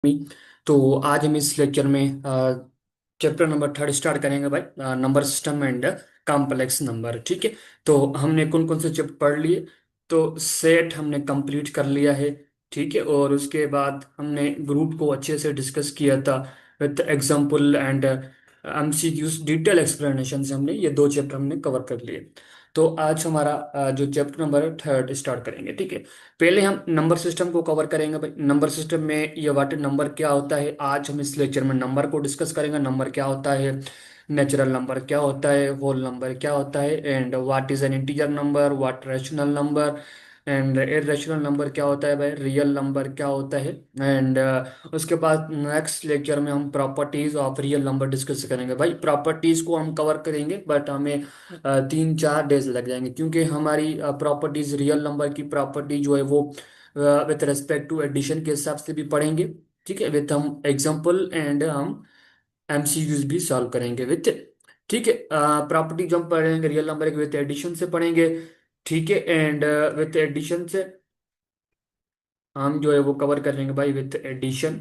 तो आज हम इस लेक्चर में चैप्टर नंबर थर्ड स्टार्ट करेंगे भाई। Number system and complex number. ठीक है। तो हमने कौन कौन से चैप्टर पढ़ लिए। तो सेट हमने कंप्लीट कर लिया है। ठीक है। और उसके बाद हमने ग्रुप को अच्छे से डिस्कस किया था with example and MCQs detail explanation से हमने ये दो चैप्टर हमने कवर कर लिए। तो आज हमारा जो चैप्टर नंबर थर्ड स्टार्ट करेंगे। ठीक है। पहले हम नंबर सिस्टम को कवर करेंगे भाई। नंबर सिस्टम में ये वाट नंबर क्या होता है, आज हम इस लेक्चर में नंबर को डिस्कस करेंगे। नंबर क्या होता है, नेचुरल नंबर क्या होता है, होल नंबर क्या होता है, and what is an integer number, what rational number, and irrational number क्या होता है भाई, रियल नंबर क्या होता है। एंड उसके बाद नेक्स्ट लेक्चर में हम properties of real number discuss करेंगे भाई। प्रॉपर्टीज को हम कवर करेंगे बट हमें 3-4 डेज लग जाएंगे, क्योंकि हमारी प्रॉपर्टीज रियल नंबर की प्रॉपर्टी जो है वो विथ रेस्पेक्ट टू एडिशन के हिसाब से भी पढ़ेंगे। ठीक है। विथ हम एग्जांपल एंड हम एमसीक्यूज भी सॉल्व करेंगे विथ। ठीक है। प्रॉपर्टी जो हम पढ़ेंगे रियल नंबर के विथ एडिशन से पढ़ेंगे। ठीक है। एंड विथ एडिशन से हम जो है वो कवर करेंगे भाई विथ एडिशन,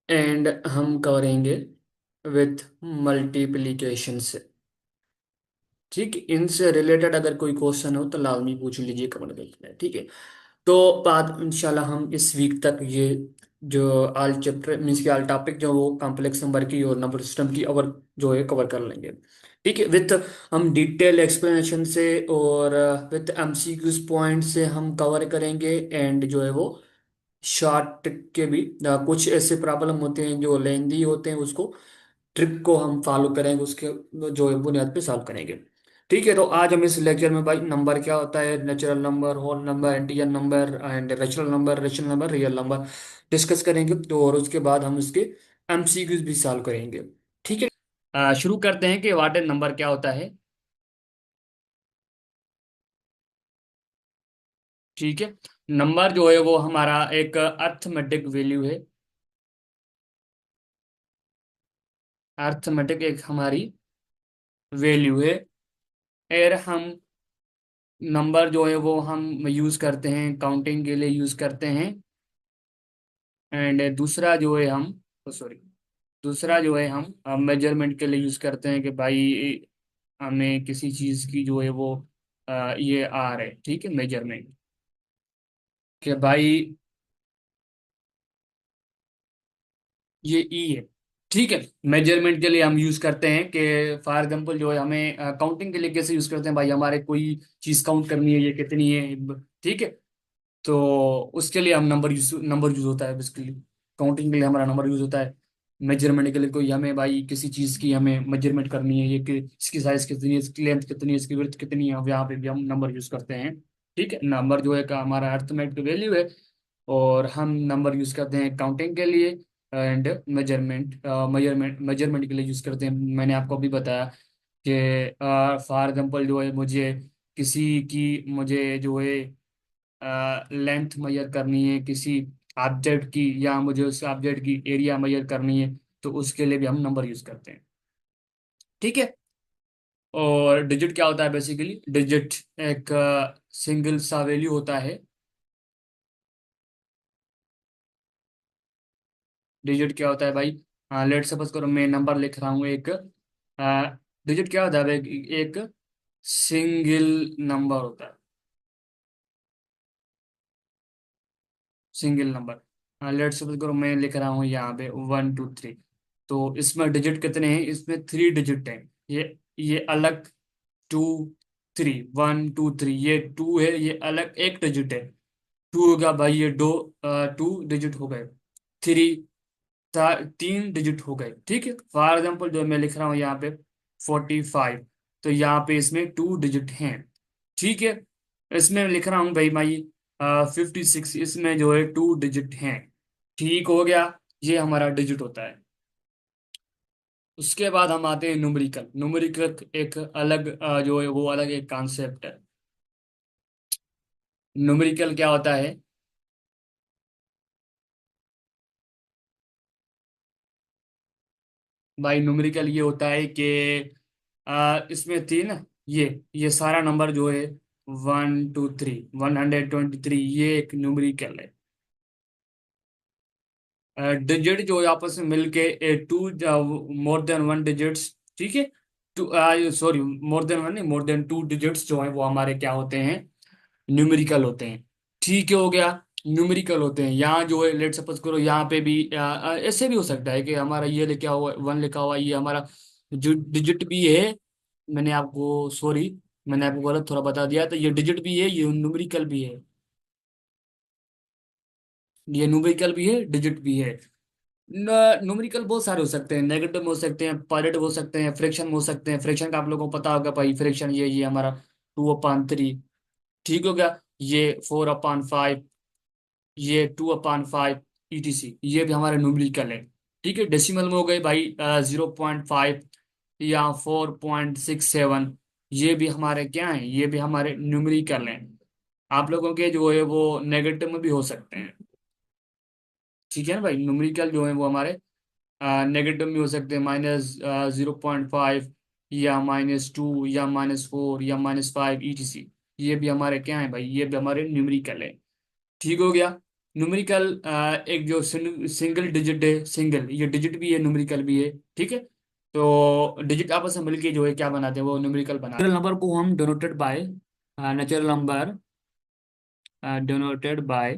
एंड हम करेंगे विथ मल्टीप्लीकेशन से। ठीक, इनसे रिलेटेड अगर कोई क्वेश्चन हो तो लाजमी पूछ लीजिए कमेंट सेक्शन में। ठीक है। तो बाद इंशाल्लाह हम इस वीक तक ये जो आल चैप्टर मीन्स के आल टॉपिक जो वो कॉम्प्लेक्स नंबर की और नंबर सिस्टम की और जो है कवर कर लेंगे। ठीक है। विथ हम डिटेल एक्सप्लेनेशन से और विथ एमसीक्यूज पॉइंट से हम कवर करेंगे। एंड जो है वो शॉर्ट के भी कुछ ऐसे प्रॉब्लम होते हैं जो लेंदी होते हैं, उसको ट्रिक को हम फॉलो करेंगे, उसके जो है बुनियाद पे सॉल्व करेंगे। ठीक है। तो आज हम इस लेक्चर में भाई नंबर क्या होता है, natural number, whole number, integer number and rational number, real number discuss करेंगे। तो और उसके बाद हम उसके एमसीक्यूज भी सॉल्व करेंगे। ठीक है। शुरू करते हैं कि व्हाट नंबर क्या होता है। ठीक है। नंबर जो है वो हमारा एक अर्थमेटिक वैल्यू है। अर्थमेटिक एक हमारी वैल्यू है। और हम नंबर जो है वो हम यूज करते हैं काउंटिंग के लिए यूज करते हैं। एंड दूसरा जो है हम सॉरी दूसरा जो है हम मेजरमेंट के लिए यूज करते हैं कि भाई हमें किसी चीज की जो है वो ये आर है। ठीक है। मेजरमेंट कि भाई ये ई है। ठीक है। मेजरमेंट के लिए हम यूज करते हैं कि फॉर एग्जांपल जो है हमें काउंटिंग के लिए कैसे यूज करते हैं भाई, हमारे कोई चीज काउंट करनी है ये कितनी है। ठीक है। तो उसके लिए हम नंबर यूज होता है बेसिकली। काउंटिंग के लिए हमारा नंबर यूज होता है। मेजरमेंट के लिए कोई हमें भाई किसी चीज की हमें मेजरमेंट करनी है, ये कि इसकी साइज कितनी है, इसकी लेंथ कितनी है, इसकी विड्थ कितनी है, यहाँ पे भी हम नंबर यूज करते हैं। ठीक है। नंबर जो है का हमारा अर्थमेटिक वैल्यू है। और हम नंबर यूज करते हैं काउंटिंग के लिए एंड मेजरमेंट के लिए यूज करते हैं। मैंने आपको अभी बताया कि फॉर एग्जांपल जो है मुझे किसी की मुझे जो है लेंथ मेजर करनी है किसी ऑब्जेक्ट की, या मुझे उस ऑब्जेक्ट की एरिया मेजर करनी है, तो उसके लिए भी हम नंबर यूज करते हैं। ठीक है। और डिजिट क्या होता है, बेसिकली डिजिट एक सिंगल सा वैल्यू होता है। डिजिट क्या होता है भाई, लेट सपोज करो मैं नंबर लिख रहा हूँ एक। डिजिट क्या होता है भाई, एक सिंगल नंबर होता है। सिंगल नंबर लेट सपोज करो मैं लिख रहा हूँ यहाँ पे 1 2 3। तो इसमें डिजिट कितने हैं, इसमें 3 डिजिट हैं। ये अलग 2 3, 1 2 3, ये 2 है, ये अलग एक डिजिट है। 2 हो गया भाई, ये 2 डिजिट हो गए। 3 3 डिजिट हो गए। ठीक है। फॉर एग्जाम्पल जो मैं लिख रहा हूँ यहाँ पे 45, तो यहाँ पे इसमें 2 डिजिट हैं। ठीक है। इसमें लिख रहा हूँ भाई भाई 56, इसमें जो है 2 डिजिट हैं। ठीक हो गया। ये हमारा डिजिट होता है। उसके बाद हम आते हैं न्यूमेरिकल। न्यूमेरिकल एक अलग जो है वो अलग एक कॉन्सेप्ट है। न्यूमेरिकल क्या होता है भाई, न्यूमेरिकल ये होता है कि इसमें थी ना ये सारा नंबर जो है 1 2 3, 123, ये एक न्यूमेरिकल है। डिजिट जो है आपस में मिलके two more than one digits, ठीक है। Two sorry, more than one नहीं, मोर देन टू डिजिट्स जो है वो हमारे क्या होते हैं, न्यूमेरिकल होते हैं। ठीक है, हो गया। न्यूमेरिकल होते हैं। यहाँ जो है लेट सपोज करो यहाँ पे भी ऐसे भी हो सकता है कि हमारा ये लिखा हुआ वन लिखा हुआ, ये हमारा जो डिजिट भी है। मैंने आपको सॉरी, मैंने आपको गलत थोड़ा बता दिया, तो ये डिजिट भी है, ये न्यूमेरिकल भी है। ये न्यूमेरिकल भी है, डिजिट भी है। न्यूमेरिकल बहुत सारे हो सकते हैं, नेगेटिव हो सकते हैं, पॉजिटिव हो सकते हैं, फ्रैक्शन हो सकते हैं। फ्रैक्शन का आप लोगों को पता होगा भाई, फ्रैक्शन ये हमारा 2/3, ठीक हो गया। ये 4/5, ये 2/5, ETC, ये भी हमारे न्यूमेरिकल है। ठीक है, डेसिमल में हो गए भाई 0.5 या 4.67, ये भी हमारे क्या है, ये भी हमारे न्यूमेरिकल हैं। आप लोगों के जो है वो नेगेटिव में भी हो सकते हैं। ठीक है ना भाई, न्यूमेरिकल जो है वो हमारे नेगेटिव में हो सकते हैं, -0.5 या -2 या -4 या -5, ETC। ये भी हमारे क्या है भाई, ये भी हमारे न्यूमेरिकल है। ठीक हो गया। न्यूमेरिकल एक जो सिंगल डिजिट है, सिंगल ये डिजिट भी है, न्यूमेरिकल भी है। ठीक है, तो डिजिट आपस में मिलके जो है क्या बनाते हैं, वो न्यूमेरिकल बनाते हैं। नेचुरल नंबर को हम denoted by, natural number denoted by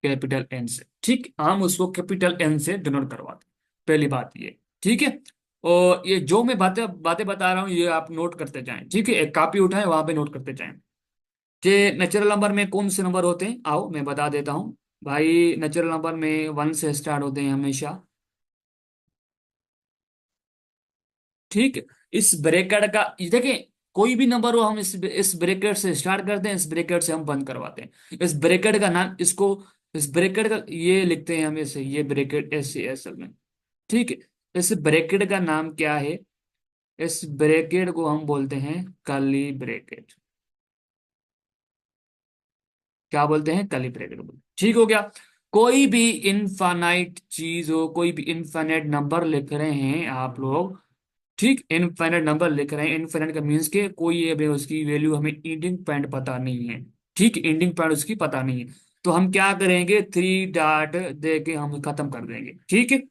capital N से। ठीक, हम उसको कैपिटल एन से डिनोट करवाते हैं। पहली बात ये, ठीक है। और ये जो मैं बातें बातें बता रहा हूँ ये आप नोट करते जाएं, ठीक है। एक कॉपी उठाएं, वहां पे नोट करते जाएं कि नेचुरल नंबर में कौन से नंबर होते हैं। आओ मैं बता देता हूँ भाई, नेचुरल नंबर में 1 से स्टार्ट होते हैं हमेशा। ठीक, इस ब्रैकेट का ये देखें, कोई भी नंबर हो हम इस ब्रैकेट से स्टार्ट करते हैं, इस ब्रैकेट से हम बंद करवाते हैं। इस ब्रैकेट का नाम, इसको इस ब्रैकेट का ये लिखते हैं हम ऐसे, ये ब्रैकेट ऐसे असल में। ठीक है, इस ब्रैकेट का नाम क्या है, इस ब्रैकेट को हम बोलते हैं कर्ली ब्रैकेट। क्या बोलते हैं, कर्ली ब्रैकेट बोलते हैं। ठीक हो गया। कोई भी इनफाइनाइट चीज हो, कोई भी इनफाइनाइट नंबर लिख रहे हैं आप लोग, ठीक, इनफाइनाइट नंबर लिख रहे हैं, इनफाइनाइट का मीन्स के कोई ये भी उसकी वैल्यू हमें एंडिंग पॉइंट पता नहीं है। ठीक, एंडिंग पॉइंट उसकी पता नहीं है, तो हम क्या करेंगे, 3 डॉट दे के हम खत्म कर देंगे। ठीक है,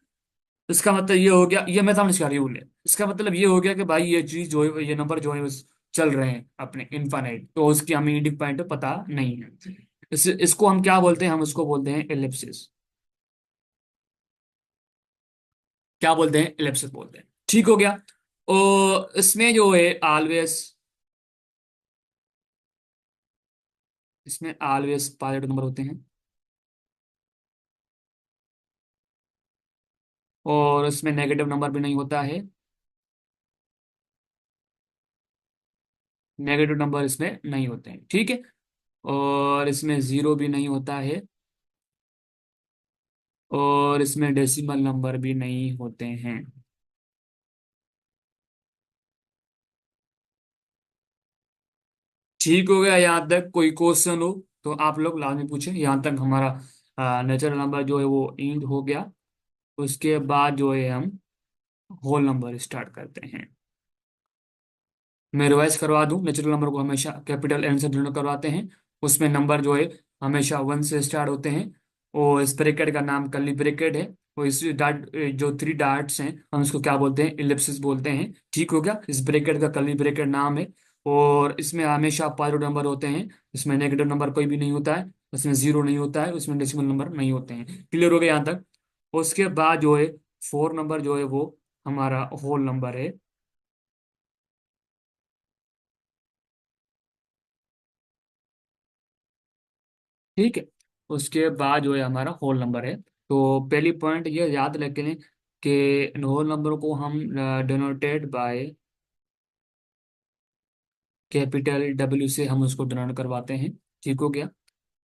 इसका मतलब ये हो गया, ये मैथमेटिक्स का रूल है। इसका मतलब ये हो गया कि भाई ये चीज जो है, ये नंबर जो है बस चल रहे हैं अपने इनफाइनाइट, तो उसकी हमें एंडिंग पॉइंट पता नहीं है। इसको हम क्या बोलते हैं, हम इसको बोलते हैं एलिप्सिस। क्या बोलते हैं, एलिप्सिस बोलते हैं। ठीक हो गया। और इसमें जो है ऑलवेज, इसमें ऑलवेज पॉजिटिव नंबर होते हैं, और इसमें नेगेटिव नंबर भी नहीं होता है। नेगेटिव नंबर इसमें नहीं होते हैं, ठीक है। और इसमें जीरो भी नहीं होता है, और इसमें डेसिमल नंबर भी नहीं होते हैं। ठीक हो गया, यहाँ तक कोई क्वेश्चन हो तो आप लोग लाजमी पूछें। यहाँ तक हमारा नेचुरल नंबर जो है वो एंड हो गया। उसके बाद जो है हम होल नंबर स्टार्ट करते हैं। मैं रिवाइज करवा दूं, नेचुरल नंबर को हमेशा कैपिटल एन से डिनोट करवाते हैं। उसमें नंबर जो है हमेशा 1 से स्टार्ट होते हैं, और इस ब्रैकेट का नाम कर्ली ब्रैकेट है। और इस डाट जो 3 डॉट्स हैं हम इसको क्या बोलते हैं, इलिप्सिस बोलते हैं। ठीक हो गया, इस ब्रैकेट का कर्ली ब्रैकेट नाम है। और इसमें हमेशा पॉजिटिव नंबर होते हैं, इसमें नेगेटिव नंबर कोई भी नहीं होता है, उसमें जीरो नहीं होता है, उसमें डेसिमल नंबर नहीं होते हैं। क्लियर हो गया यहाँ तक। उसके बाद जो है 4 नंबर जो है वो हमारा होल नंबर है। ठीक है, उसके बाद जो है हमारा होल नंबर है। तो पहली पॉइंट ये याद रखें कि होल नंबर को हम डिनोटेड बाय कैपिटल डब्ल्यू से हम उसको डिनोट करवाते हैं। ठीक हो गया।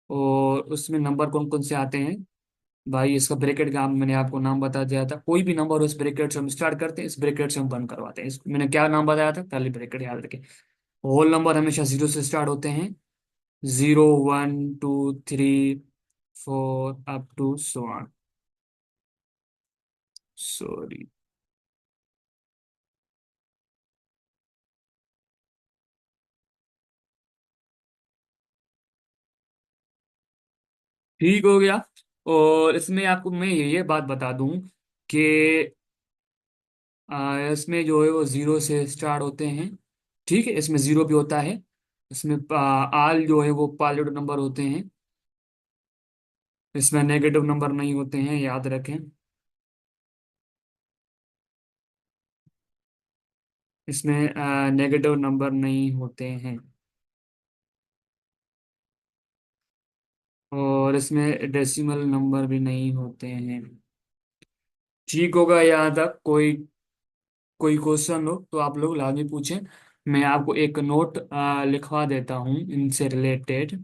और उसमें नंबर कौन कौन से आते हैं भाई, इसका ब्रैकेट का मैंने आपको नाम बता दिया था। कोई भी नंबर उस ब्रैकेट से हम स्टार्ट करते हैं, इस ब्रैकेट से हम बंद करवाते हैं। मैंने क्या नाम बताया था, पहले ब्रैकेट याद रखें। होल नंबर हमेशा जीरो से स्टार्ट होते हैं, 0 1 2 3 4 up to so on. Sorry. ठीक हो गया। और इसमें आपको मैं ये बात बता दूं कि इसमें जो है वो जीरो से स्टार्ट होते हैं। ठीक है, इसमें जीरो भी होता है। इसमें आल जो है वो पॉजिटिव नंबर होते हैं। इसमें नेगेटिव नंबर नहीं होते हैं, याद रखें। इसमें नेगेटिव नंबर नहीं होते हैं। और इसमें डेसिमल नंबर भी नहीं होते हैं। ठीक होगा यहाँ तक? कोई कोई क्वेश्चन हो तो आप लोग लाजमी पूछें। मैं आपको एक नोट लिखवा देता हूँ इनसे रिलेटेड।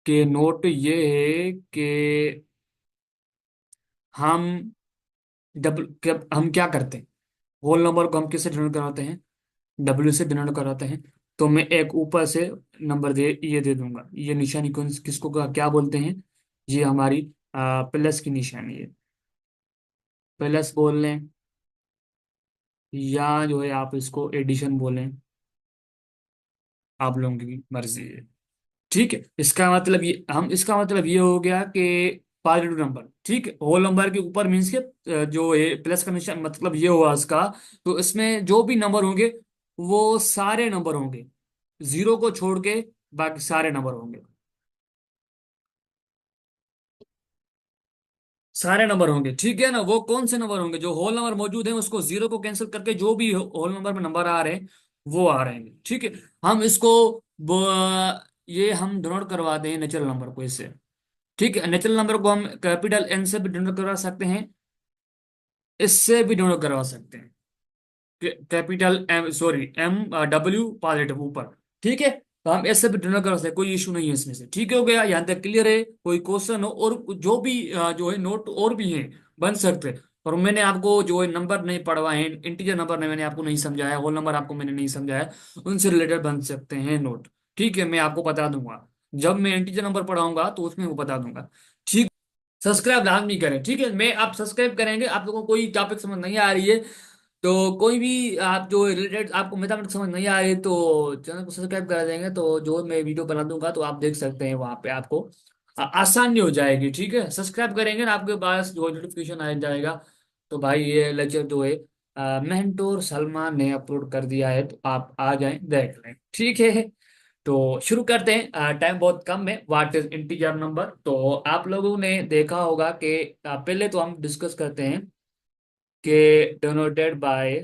कि नोट ये है कि हम हम क्या करते हैं, होल नंबर को हम किससे डिनोट कराते हैं? डब्ल्यू से डिनोट कराते हैं। तो मैं एक ऊपर से नंबर ये दे दूंगा। ये निशानी कौन किसको क्या बोलते हैं? ये हमारी प्लस की निशानी है। प्लस बोल लें, या जो है आप इसको एडिशन बोलें, आप लोगों की मर्जी है। ठीक है, इसका मतलब ये हो गया कि पॉजिटिव नंबर, ठीक है, होल नंबर के ऊपर मीन्स के जो है प्लस का निशान, मतलब ये हुआ इसका। तो इसमें जो भी नंबर होंगे वो सारे नंबर होंगे, जीरो को छोड़ के बाकी सारे नंबर होंगे। सारे नंबर होंगे, ठीक है ना? वो कौन से नंबर होंगे? जो होल नंबर मौजूद है उसको जीरो को कैंसिल करके जो भी होल नंबर में नंबर आ रहे हैं वो आ रहे हैं। ठीक है, हम इसको ये हम डिनोट करवा दें नेचुरल नंबर को इससे। ठीक है, नेचुरल नंबर को हम कैपिटल एन से भी डिनोट करवा सकते हैं, इससे भी डिनोट करवा सकते हैं। Capital M, sorry M, W positive ऊपर। ठीक है, तो हम ऐसे भी डिनोट कर सकते हैं, कोई इशू नहीं है इसमें से। ठीक हो गया, यहाँ तक क्लियर है? कोई क्वेश्चन हो और जो भी जो है नोट और भी हैं बन सकते हैं। और मैंने आपको जो है नंबर नहीं पढ़वाए हैं, इंटीजर नंबर ने मैंने आपको नहीं समझाया, होल नंबर आपको मैंने नहीं समझाया, उनसे रिलेटेड बन सकते हैं नोट। ठीक है, मैं आपको बता दूंगा जब मैं इंटीजर नंबर पढ़ाऊंगा तो उसमें वो बता दूंगा। ठीक, सब्सक्राइब लाजमी करें। ठीक है, मैं आप सब्सक्राइब करेंगे, आप लोगों को कोई टॉपिक समझ नहीं आ रही है तो कोई भी आप जो रिलेटेड आपको मैथमेटिक्स समझ नहीं आ रही है तो चैनल को सब्सक्राइब कर देंगे, तो जो मैं वीडियो बना दूंगा तो आप देख सकते हैं वहां पे, आपको आसानी हो जाएगी। ठीक है, सब्सक्राइब करेंगे ना आपके पास जो नोटिफिकेशन आ जाएगा। तो भाई ये लेक्चर जो है मेंटोर सलमान ने अपलोड कर दिया है, तो आप आ जाएं देख लें। ठीक है, तो शुरू करते हैं। टाइम बहुत कम है। What is integer number? तो आप लोगों ने देखा होगा कि पहले तो हम डिस्कस करते हैं कि डिनोटेड बाय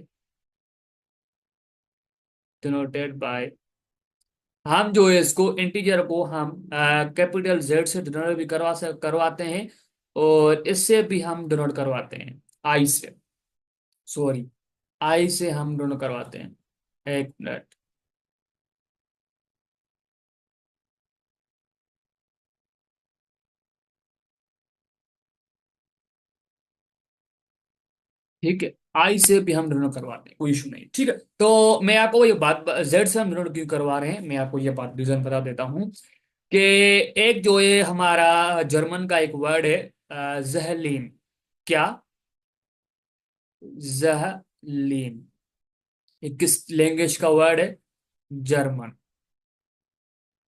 हम जो है इसको इंटीजर को हम कैपिटल जेड से डिनोट भी करवाते हैं, और इससे भी हम डिनोट करवाते हैं आई से, सॉरी आई से हम डिनोट करवाते हैं। एक मिनट। ठीक है, आई से भी हम डिनोट करवाते हैं, कोई इशू नहीं। ठीक है, तो मैं आपको ये बात जेड से हम डिनोट क्यों करवा रहे हैं मैं आपको ये बात रीजन बता देता हूँ। कि एक जो है हमारा जर्मन का एक वर्ड है जहलीन। क्या? जहलीन। ये किस लैंग्वेज का वर्ड है? जर्मन।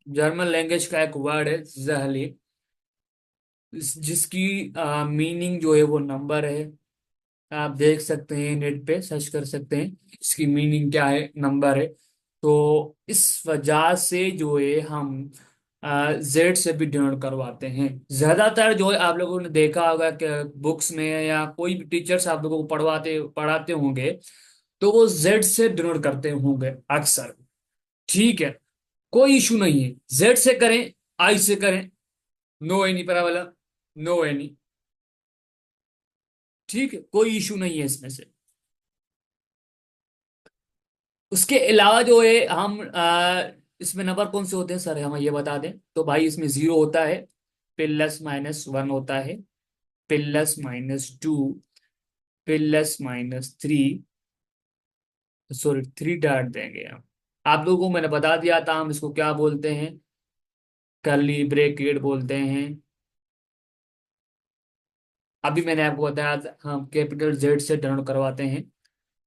जर्मन लैंग्वेज का एक वर्ड है जहलीन, जिसकी मीनिंग जो है वो नंबर है। आप देख सकते हैं, नेट पे सर्च कर सकते हैं इसकी मीनिंग क्या है, नंबर है। तो इस वजह से जो है हम जेड से भी डिनोट करवाते हैं। ज्यादातर जो है आप लोगों ने देखा होगा कि बुक्स में या कोई भी टीचर्स आप लोगों को पढ़वाते पढ़ाते होंगे तो वो जेड से डिनोट करते होंगे अक्सर। ठीक है, कोई इशू नहीं है, जेड से करें, आई से करें, no any problem, no any. ठीक है, कोई इशू नहीं है इसमें से। उसके अलावा जो है हम इसमें नंबर कौन से होते हैं सर, हमें ये बता दें। तो भाई इसमें जीरो होता है, प्लस माइनस वन होता है, plus minus two, plus minus three, sorry three dot देंगे हम। आप लोगों को मैंने बता दिया था हम इसको क्या बोलते हैं, कर्ली ब्रेकेट बोलते हैं। अभी मैंने आपको बताया था हम कैपिटल जेड से डिनोट करवाते हैं,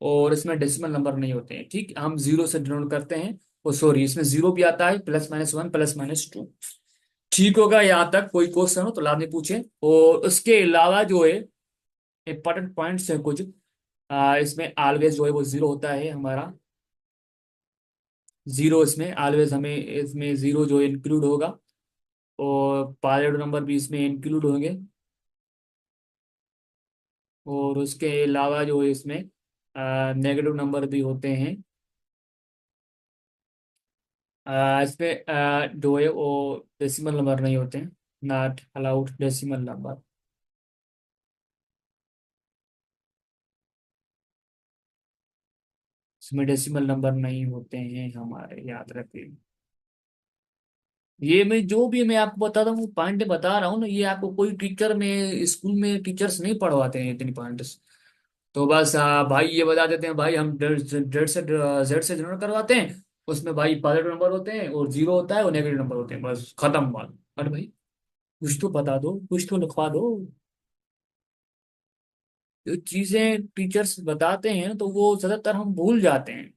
और इसमें डेसिमल नंबर नहीं होते हैं। ठीक, हम जीरो से डिनोट करते हैं। और सॉरी, इसमें जीरो भी आता है, plus minus one, plus minus two. ठीक होगा यहाँ तक? कोई क्वेश्चन हो तो लाजमी पूछें। और उसके अलावा जो है इंपॉर्टेंट पॉइंट्स है कुछ। इसमें ऑलवेज जो है वो जीरो होता है हमारा। जीरो इसमें ऑलवेज हमें इसमें जीरो जो है इंक्लूड होगा। और पायलट नंबर भी इसमें इंक्लूड होंगे। और उसके अलावा जो है इसमें नेगेटिव नंबर भी होते हैं। इसमें जो है वो डेसिमल नंबर नहीं होते हैं। Not allowed decimal number. इसमें डेसिमल नंबर नहीं होते हैं हमारे, याद रखिए। ये मैं जो भी मैं आपको बताता हूँ पॉइंट बता रहा हूँ ना, ये आपको कोई टीचर में स्कूल में टीचर्स नहीं पढ़वाते हैं इतनी पॉइंट्स। तो बस भाई ये बता देते हैं भाई हम जेड जेड से जेड से जनरल करवाते हैं। उसमें भाई पॉजिटिव नंबर होते हैं और जीरो होता है और नेगेटिव नंबर होते हैं, बस खत्म बात। अरे भाई कुछ तो बता दो, कुछ तो लिखवा दो। जो चीजें टीचर्स बताते हैं तो वो ज्यादातर हम भूल जाते हैं।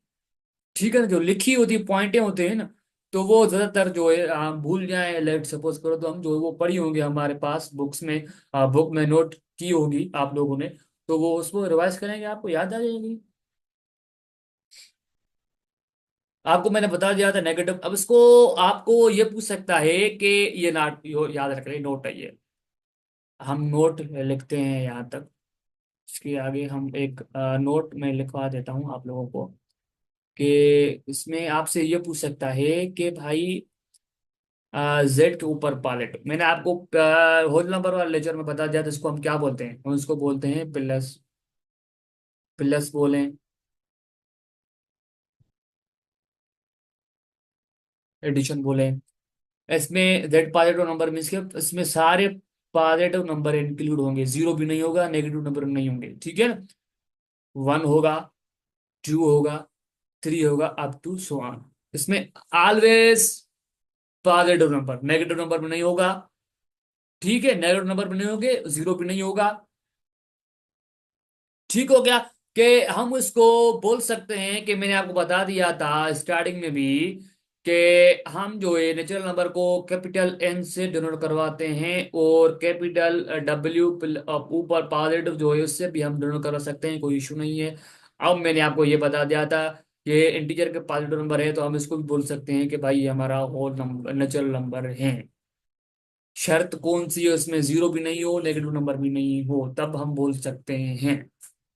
ठीक है ना, जो लिखी होती पॉइंटें होते हैं ना, तो वो ज्यादातर जो है हम भूल जाए। लेट सपोज करो तो हम जो है वो पढ़ी होंगी हमारे पास बुक्स में, बुक में नोट की होगी आप लोगों ने। तो वो उसको रिवाइज करेंगे आपको याद आ जाएगी। आपको मैंने बता दिया था नेगेटिव। अब इसको आपको ये पूछ सकता है कि ये नोट याद रख रहे नोट है ये। हम नोट लिखते हैं यहाँ तक। इसके आगे हम एक नोट में लिखवा देता हूँ आप लोगों को कि इसमें आपसे ये पूछ सकता है कि भाई जेड के ऊपर पालेट। मैंने आपको होल नंबर वाले लेक्चर में बता दिया था इसको हम क्या बोलते हैं। हम इसको बोलते हैं प्लस। प्लस बोलें, एडिशन बोलें। इसमें जेड पॉजिटिव नंबर मीन्स के इसमें सारे पॉजिटिव नंबर इंक्लूड होंगे, जीरो भी नहीं होगा, नेगेटिव नंबर भी नहीं होंगे। ठीक है ना? वन होगा, टू होगा, थ्री होगा, अप टू सो ऑन। इसमें always positive number, negative number भी नहीं होगा। ठीक है, नेगेटिव नंबर भी नहीं होंगे, जीरो भी नहीं होगा। ठीक हो गया? कि हम उसको बोल सकते हैं कि मैंने आपको बता दिया था स्टार्टिंग में भी कि हम जो है नेचुरल नंबर को कैपिटल एन से डिनोट करवाते हैं और कैपिटल डब्ल्यू ऊपर पॉजिटिव जो है उससे भी हम डिनोट करवा सकते हैं, कोई इशू नहीं है। अब मैंने आपको ये बता दिया था कि इंटीजर के पॉजिटिव नंबर है तो हम इसको भी बोल सकते हैं कि भाई ये हमारा होल नंबर नेचुरल नंबर है। शर्त कौन सी है उसमें? जीरो भी नहीं हो, नेगेटिव नंबर भी नहीं हो, तब हम बोल सकते हैं।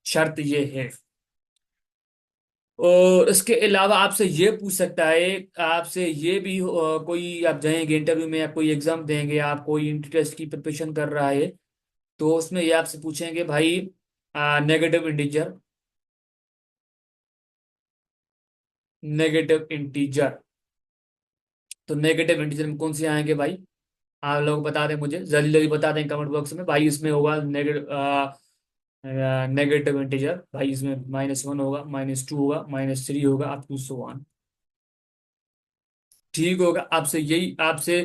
शर्त ये है। और इसके अलावा आपसे ये पूछ सकता है, आपसे ये भी कोई आप जाएंगे इंटरव्यू में या कोई एग्जाम देंगे, आप कोई टेस्ट की प्रिपरेशन कर रहा है, तो उसमें ये आपसे पूछेंगे भाई नेगेटिव इंटीजर। नेगेटिव इंटीजर, तो नेगेटिव इंटीजर में कौन से आएंगे भाई? आप लोग बता दें मुझे, जल्दी जल्दी बता दें कमेंट बॉक्स में भाई। इसमें होगा नेगेटिव नेगेटिव इंटीजर भाई। इसमें -1 होगा, -2 होगा, -3 होगा, अप टू सो ऑन। ठीक होगा? आपसे यही आपसे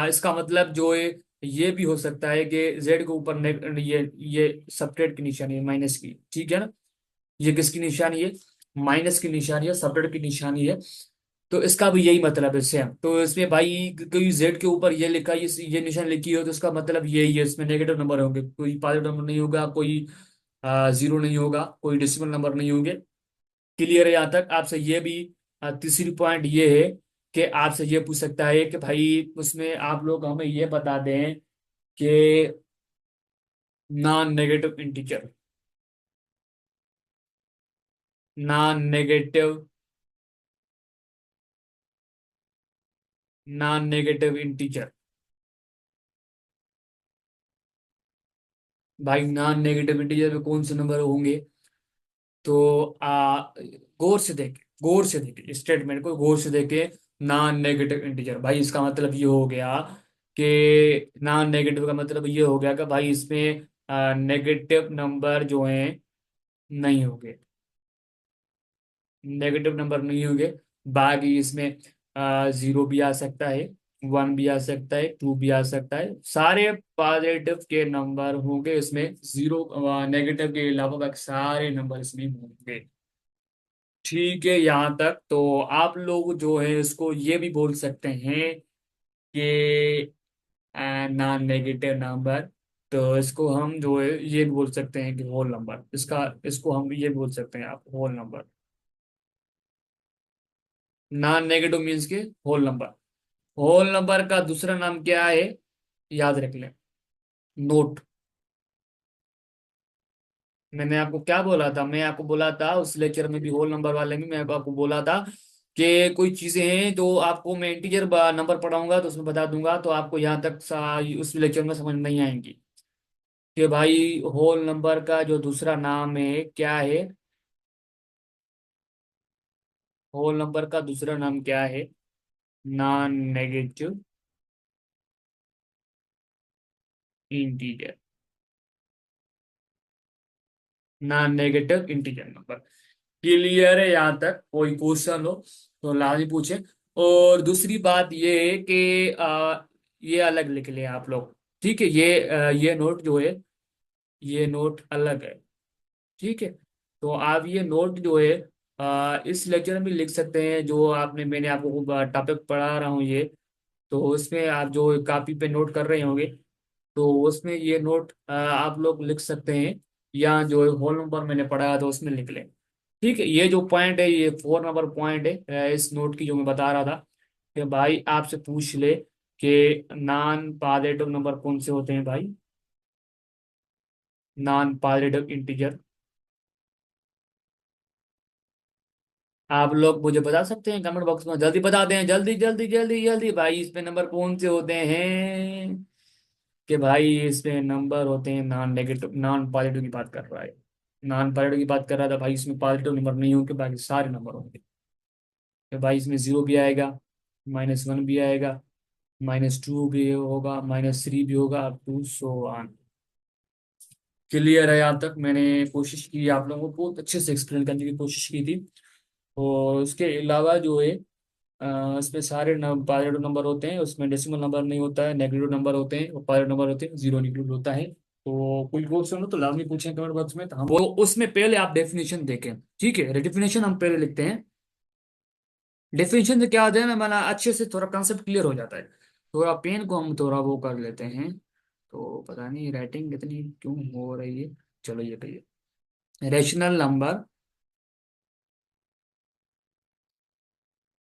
इसका मतलब जो है ये भी हो सकता है कि जेड के ऊपर ये सब्ट्रैक्ट की निशानी है, माइनस की। ठीक है ना? ये किसकी निशानी है? माइनस की निशानी है, सब्ट्रैक्ट की निशानी है। तो इसका भी यही मतलब है सेम। तो इसमें भाई कोई जेड के ऊपर ये लिखा, ये निशान लिखी हो तो इसका मतलब यही है, इसमें नेगेटिव नंबर होंगे, कोई पॉजिटिव नंबर नहीं होगा, कोई जीरो नहीं होगा, कोई डेसिमल नंबर नहीं होंगे। क्लियर है यहाँ तक? आपसे ये भी तीसरी पॉइंट ये है कि आपसे ये पूछ सकता है कि भाई उसमें आप लोग हमें ये बता दें कि non negative integer. Non negative, non negative integer. भाई नॉन नेगेटिव इंटीजर में कौन से नंबर होंगे? तो गौर से देखें, गौर से देखें स्टेटमेंट को, गौर से देखें। नॉन नेगेटिव इंटीजर भाई इसका मतलब ये हो गया कि नॉन नेगेटिव का मतलब ये हो गया कि भाई इसमें नेगेटिव नंबर जो हैं नहीं होंगे। नेगेटिव नंबर नहीं होंगे। बाकी इसमें जीरो भी आ सकता है, वन भी आ सकता है, टू भी आ सकता है, सारे पॉजिटिव के नंबर होंगे इसमें। जीरो नेगेटिव के अलावा बाकी सारे नंबर इसमें होंगे। ठीक है यहाँ तक? तो आप लोग जो है इसको ये भी बोल सकते हैं कि नॉन नेगेटिव नंबर। तो इसको हम जो है ये भी बोल सकते हैं कि होल नंबर, इसको हम ये भी बोल सकते हैं आप whole number. Non negative means के होल नंबर। होल नंबर का दूसरा नाम क्या है, याद रख लें, नोट। मैंने आपको क्या बोला था, मैं आपको बोला था उस लेक्चर में भी, होल नंबर वाले में मैं आपको बोला था कि कोई चीजें हैं जो आपको मैं इंटीजर नंबर पढ़ाऊंगा तो उसमें बता दूंगा, तो आपको यहाँ तक उस लेक्चर में समझ नहीं आएंगी कि भाई होल नंबर का जो दूसरा नाम है क्या है। होल नंबर का दूसरा नाम क्या है, non negative integer. Non negative integer number. Clear है? यहाँ तक कोई क्वेश्चन हो तो लाजमी पूछे। और दूसरी बात ये है कि ये अलग लिख लें आप लोग, ठीक है? ये नोट जो है, ये नोट अलग है, ठीक है? तो आप ये नोट जो है इस लेक्चर में लिख सकते हैं, जो मैंने आपको टॉपिक पढ़ा रहा हूँ ये, तो उसमें आप जो कॉपी पे नोट कर रहे होंगे, तो उसमें ये नोट आप लोग लिख सकते हैं, या जो होल नंबर मैंने पढ़ाया था उसमें लिख लें। ठीक है, ये जो पॉइंट है, ये 4 नंबर पॉइंट है इस नोट की, जो मैं बता रहा था कि भाई आपसे पूछ ले कि नॉन पॉजिटिव नंबर कौन से होते हैं भाई, नॉन पॉजिटिव इंटीजर। आप लोग मुझे बता सकते हैं कमेंट बॉक्स में, जल्दी बता दें, जल्दी जल्दी जल्दी जल्दी भाई, इसमें नंबर कौन से होते हैं, कि भाई इसमें नंबर होते हैं नॉन नेगेटिव, नॉन पॉजिटिव की बात कर रहा है, नॉन पॉजिटिव की बात कर रहा था भाई, इसमें पॉजिटिव नंबर नहीं होंगे, बाकी सारे नंबर होंगे। तो भाई इसमें जीरो भी आएगा, -1 भी आएगा, -2 भी होगा, -3 भी होगा, up to so on. Clear है? यहाँ तक मैंने कोशिश की आप लोगों को बहुत अच्छे से एक्सप्लेन करने की कोशिश की थी। और उसके अलावा जो है इसमें सारे पॉजिटिव नंबर होते हैं, उसमें डेसिमल नंबर नहीं होता है, नेगेटिव नंबर होते हैं और पॉजिटिव नंबर होते हैं, जीरो इंक्लूड होता है। तो कोई क्वेश्चन हो तो लाजमी पूछें कमेंट बॉक्स में, तो हम वो उसमें पहले आप डेफिनेशन देखें। ठीक है, डेफिनेशन हम पहले लिखते हैं। डेफिनेशन से क्या होता है ना, माना अच्छे से थोड़ा कंसेप्ट क्लियर हो जाता है। थोड़ा पेन को हम थोड़ा वो कर लेते हैं, तो पता नहीं राइटिंग इतनी क्यों हो रही है। चलो ये कहिए, रेशनल नंबर।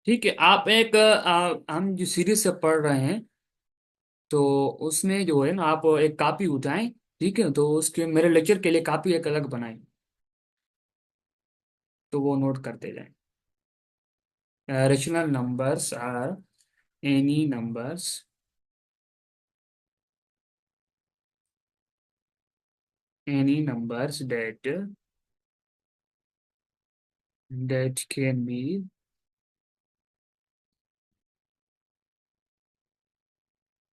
ठीक है, आप एक हम जो सीरीज से पढ़ रहे हैं, तो उसमें जो है ना आप एक कॉपी उठाएं, ठीक है? तो उसके मेरे लेक्चर के लिए कॉपी एक अलग बनाएं, तो वो नोट करते जाएं। Rational numbers are any numbers, any numbers that can be,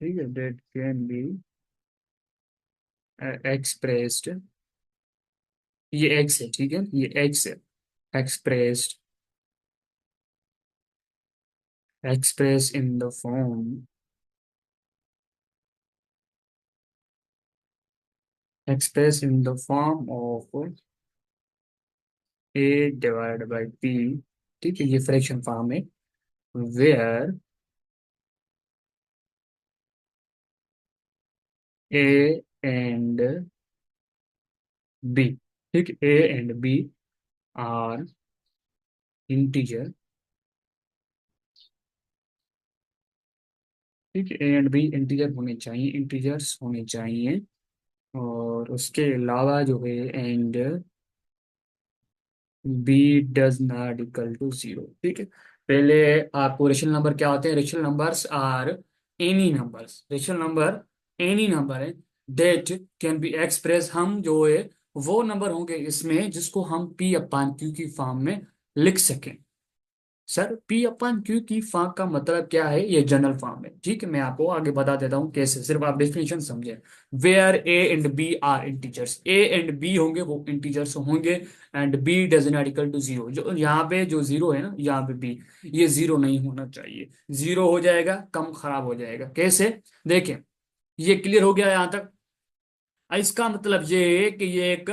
ठीक है, that can be expressed, ये एक्स है, ठीक है, ये एक्स है, expressed, express in the form, express in the form of a divided by b, ठीक है, ये फ्रैक्शन फॉर्म है, where a and b, ठीक है, a and b are integer, ठीक है, a and b इंटीजर होने चाहिए, इंटीजर्स होने चाहिए। और उसके अलावा जो है, and B does not equal to zero, ठीक है। पहले आपको रेशनल नंबर क्या होते हैं, rational numbers are any numbers, rational number any number है डेट कैन बी एक्सप्रेस, हम जो है वो नंबर होंगे इसमें जिसको हम पी अपान क्यू की फॉर्म में लिख सकें। सर पी अपन क्यू की फॉर्म का मतलब क्या है, ये जनरल फॉर्म है, ठीक है? मैं आपको आगे बता देता हूँ कैसे, सिर्फ आप डेफिनेशन समझे। Where A and B are integers, A and B होंगे वो इंटीजर्स होंगे, and B does not equal to zero, जो यहाँ पे जो जीरो है ना, यहाँ पे बी, ये जीरो नहीं होना चाहिए। जीरो हो जाएगा कम खराब हो जाएगा। कैसे? देखें, ये क्लियर हो गया यहाँ तक? इसका मतलब ये है कि ये एक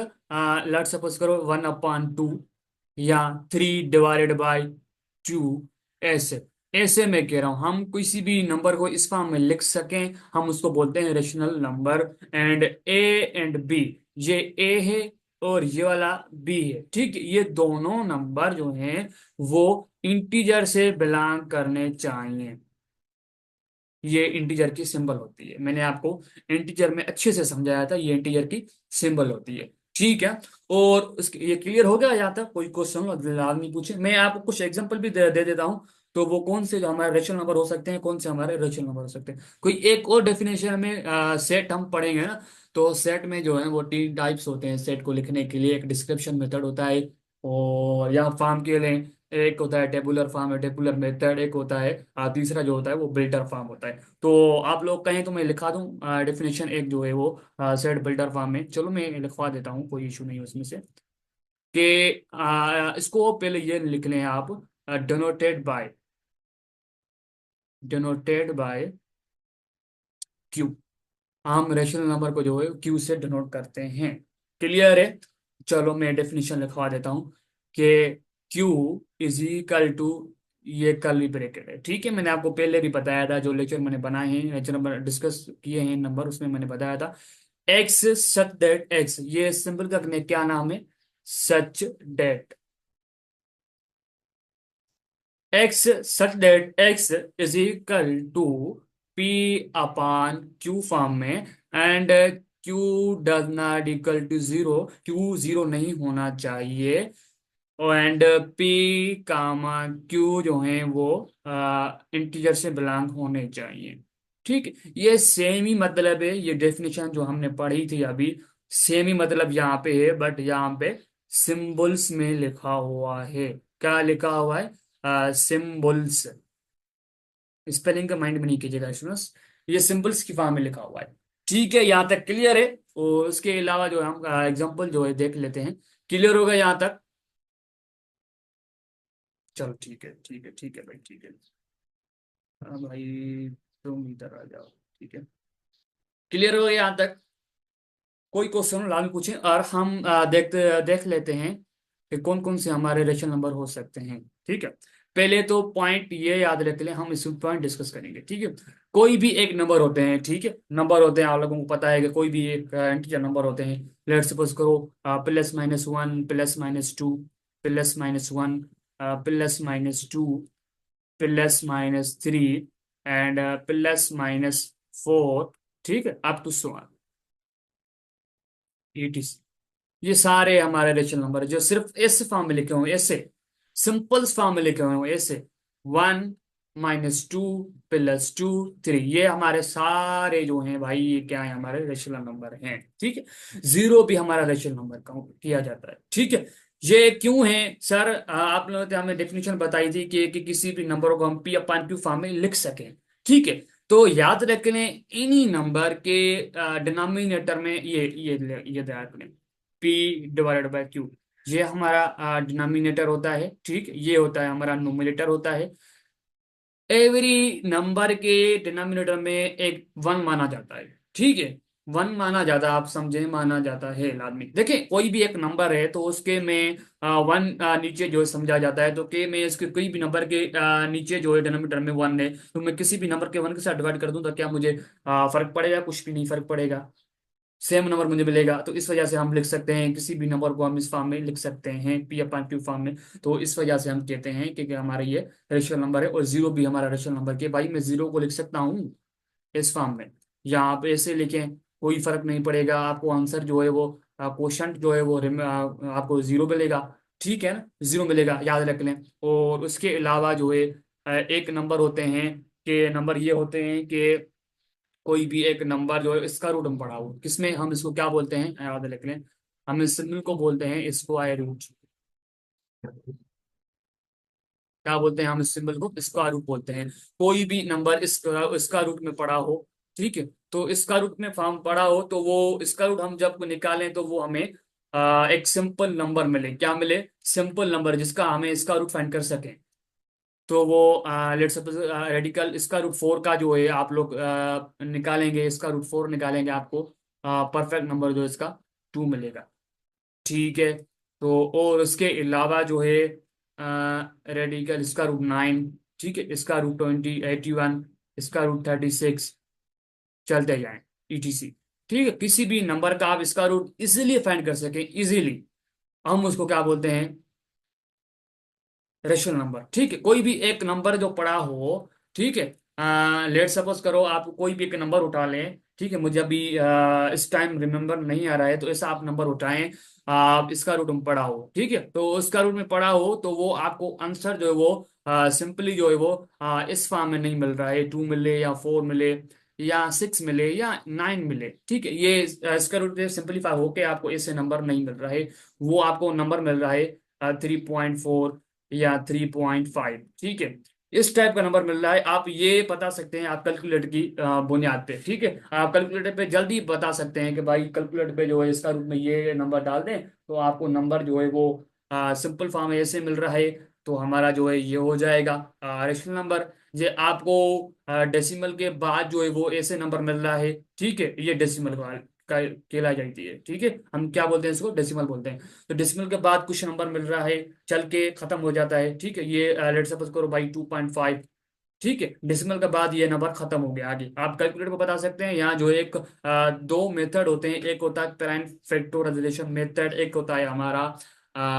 लेट सपोज करो 1/2 या 3/2 ऐसे, ऐसे मैं कह रहा हूं, हम किसी भी नंबर को इस फॉर्म में लिख सकें, हम उसको बोलते हैं rational number. And A and B, ये ए है और ये वाला बी है, ठीक है। ये दोनों नंबर जो हैं वो इंटीजर से बिलोंग करने चाहिए। ये इंटीजर की सिंबल होती है, मैंने आपको इंटीजर में अच्छे से समझाया था, ये इंटीजर की सिंबल होती है, ठीक है। और उसके ये क्लियर हो गया यहाँ तक? कोई क्वेश्चन आदमी पूछे, मैं आपको कुछ एग्जांपल भी दे देता हूँ। तो वो कौन से जो हमारे रेशनल नंबर हो सकते हैं, कौन से हमारे रेशनल नंबर हो सकते हैं। कोई एक और डेफिनेशन में सेट हम पढ़ेंगे ना। तो सेट में जो है वो तीन टाइप्स होते हैं सेट को लिखने के लिए। एक डिस्क्रिप्शन मेथड होता है, और यहाँ फॉर्म के लिए एक होता है टेबुलर फॉर्म है, टेबुलर मेथड एक होता है, तीसरा जो होता है वो बिल्डर फॉर्म होता है। तो आप लोग कहें तो मैं लिखा दूं डेफिनेशन एक जो है वो सेट बिल्डर फॉर्म में। चलो मैं लिखवा देता हूँ, कोई इशू नहीं है उसमें से। कि इसको पहले ये लिख लें आप, डिनोटेड बाय क्यू। हम रेशनल नंबर को जो है क्यू से डिनोट करते हैं। क्लियर है? चलो मैं डेफिनेशन लिखवा देता हूँ कि क्यू इज इक्वल टू, ये कर्ली ब्रैकेट है, ठीक है। मैंने आपको पहले भी बताया था, जो लेक्चर मैंने बनाए हैं, लेक्चर नंबर डिस्कस किए हैं नंबर, उसमें मैंने बताया था एक्स सच दैट एक्स, ये सिंपल का क्या नाम है, such that X, such that X is equal to P upon Q form में। And Q does not equal to zero, Q zero नहीं होना चाहिए। एंड पी कामा क्यू जो है वो इंटीजर से बिलोंग होने चाहिए, ठीक है। ये सेम ही मतलब है, ये डेफिनेशन जो हमने पढ़ी थी अभी, सेम ही मतलब यहाँ पे है, बट यहाँ पे सिंबल्स में लिखा हुआ है। क्या लिखा हुआ है? सिंबल्स। स्पेलिंग का माइंड में नहीं कीजिएगा स्टूडेंट्स, ये सिंबल्स की फॉर्म में लिखा हुआ है, ठीक है। यहाँ तक क्लियर है? और उसके अलावा जो हम एग्जांपल जो है देख लेते हैं। क्लियर होगा यहाँ तक? चलो ठीक है, ठीक है, ठीक है भाई, ठीक है। हाँ भाई, तुम इधर आ जाओ, ठीक है। क्लियर हो गया यहाँ तक? कोई क्वेश्चन लाल पूछें और हम देख लेते हैं कि कौन कौन से हमारे रेशनल नंबर हो सकते हैं, ठीक है। पहले तो पॉइंट ये याद रख लें, हम इस पॉइंट डिस्कस करेंगे, ठीक है। कोई भी एक नंबर होते हैं, ठीक है, नंबर होते हैं, आप लोगों को पता है कि कोई भी एक इंटीजर नंबर होते हैं। लेट सपोज करो +-1, +-2, +-1, +-2, +-3 एंड +-4, ठीक है, अप टू 80। ये सारे हमारे रेशनल नंबर है जो सिर्फ ऐसे फॉर्म में लिखे हुए हैं, ऐसे सिंपल फॉर्म में लिखे हुए हैं, ऐसे 1-2 +2 3, ये हमारे सारे जो हैं भाई, ये क्या है, हमारे रेशनल नंबर हैं, ठीक है। जीरो भी हमारा रेशनल नंबर काउंट किया जाता है, ठीक है। ये क्यों है सर? आप लोगों ने हमें डेफिनेशन बताई थी कि किसी भी नंबर को हम पी अपान क्यू फॉर्म में लिख सकें, ठीक है। तो याद रखने, इन्हीं नंबर के डिनोमिनेटर में ये ध्यान रखने, P/Q, ये हमारा डिनोमिनेटर होता है, ठीक। ये होता है हमारा नोमिनेटर होता है। एवरी नंबर के डिनोमिनेटर में एक वन माना जाता है, ठीक है। वन माना जाता है, आप समझे, माना जाता है लाजमी। देखिए कोई भी एक नंबर है तो उसके में वन नीचे जो है समझा जाता है, तो के में इसके कोई भी नंबर के नीचे जो है डिनोमिनेटर में वन है, तो मैं किसी भी नंबर के वन के साथ डिवाइड कर दूं तो क्या मुझे फर्क पड़ेगा? कुछ भी नहीं फर्क पड़ेगा, सेम नंबर मुझे मिलेगा। तो इस वजह से हम लिख सकते हैं, किसी भी नंबर को हम इस फॉर्म में लिख सकते हैं, P/Q फॉर्म में। तो इस वजह से हम कहते हैं कि हमारा ये रेशनल नंबर है। और जीरो भी हमारा रेशनल नंबर के, भाई मैं जीरो को लिख सकता हूँ इस फॉर्म में, या आप ऐसे लिखें, कोई फर्क नहीं पड़ेगा, आपको आंसर जो है वो क्वोशंट जो है वो आपको जीरो मिलेगा, ठीक है ना, जीरो मिलेगा, याद रख लें। और उसके अलावा जो है एक नंबर होते हैं, कि नंबर ये होते हैं कि कोई भी एक नंबर जो है इसका रूट हम पढ़ा हो, किसमें हम इसको क्या बोलते हैं, याद रख लें, हम इस सिग्नल को बोलते हैं स्क्वायर रूट। क्या बोलते हैं हम इस सिंबल को? स्क्वायर रूट बोलते हैं। कोई भी नंबर इसका रूट में पड़ा हो, ठीक है, तो इसका रूट में फॉर्म पड़ा हो, तो वो इसका रूट हम जब निकालें तो वो हमें एक सिंपल नंबर मिले। क्या मिले? सिंपल नंबर, जिसका हमें इसका रूट फाइंड कर सकें। तो वो लेट सपोज रेडिकल इसका रूट 4 का जो है आप लोग निकालेंगे, इसका रूट 4 निकालेंगे, आपको परफेक्ट नंबर जो है इसका 2 मिलेगा, ठीक है। तो और उसके अलावा जो है रेडिकल इसका रूट 9, ठीक है, इसका रूट 20, 81, इसका रूट 36, चलते जाएं, ईटीसी। ठीक है, किसी भी नंबर का आप इसका रूट इजीली फाइंड कर सकें, इजीली, हम उसको क्या बोलते हैं, रेशनल नंबर। ठीक है, कोई भी एक नंबर जो पड़ा हो, ठीक है, लेट सपोज करो आप कोई भी एक नंबर उठा लें, ठीक है, मुझे अभी इस टाइम रिमेम्बर नहीं आ रहा है, तो ऐसा आप नंबर उठाएं, आप इसका रूट में पड़ा हो, ठीक है, तो उसका रूट में पड़ा हो तो वो आपको आंसर जो है वो सिंपली जो है वो इस फॉर्म में नहीं मिल रहा है, 2 मिले या 4 मिले या 6 मिले या 9 मिले, ठीक है, ये इसका रूट सिंपलीफाई होके आपको ऐसे नंबर नहीं मिल रहा है, वो आपको नंबर मिल रहा है 3.4 या 3.5, ठीक है, इस टाइप का नंबर मिल रहा है। आप ये बता सकते हैं आप कैलकुलेटर की बुनियाद पे, ठीक है, आप कैलकुलेटर पे जल्दी बता सकते हैं कि भाई कैलकुलेटर पे जो है इसका रूप में ये नंबर डाल दें तो आपको नंबर जो है वो सिंपल फॉर्म में ऐसे मिल रहा है, तो हमारा जो है ये हो जाएगा रेशनल नंबर। ये आपको डेसिमल के बाद जो है वो ऐसे नंबर मिल रहा है, ठीक है, ये डेसिमल का कहलाई जाती है, ठीक है, हम क्या बोलते हैं इसको, डेसिमल बोलते हैं। तो डेसिमल के बाद कुछ नंबर मिल रहा है, चल के खत्म हो जाता है, ठीक है, ये लेट सपोज करो भाई 2.5, ठीक है, डेसिमल के बाद ये नंबर खत्म हो गया, आगे आप कैलकुलेटर को बता सकते हैं। यहाँ जो एक दो मेथड होते हैं, एक होता है प्राइम फैक्टराइजेशन मेथड, एक होता है हमारा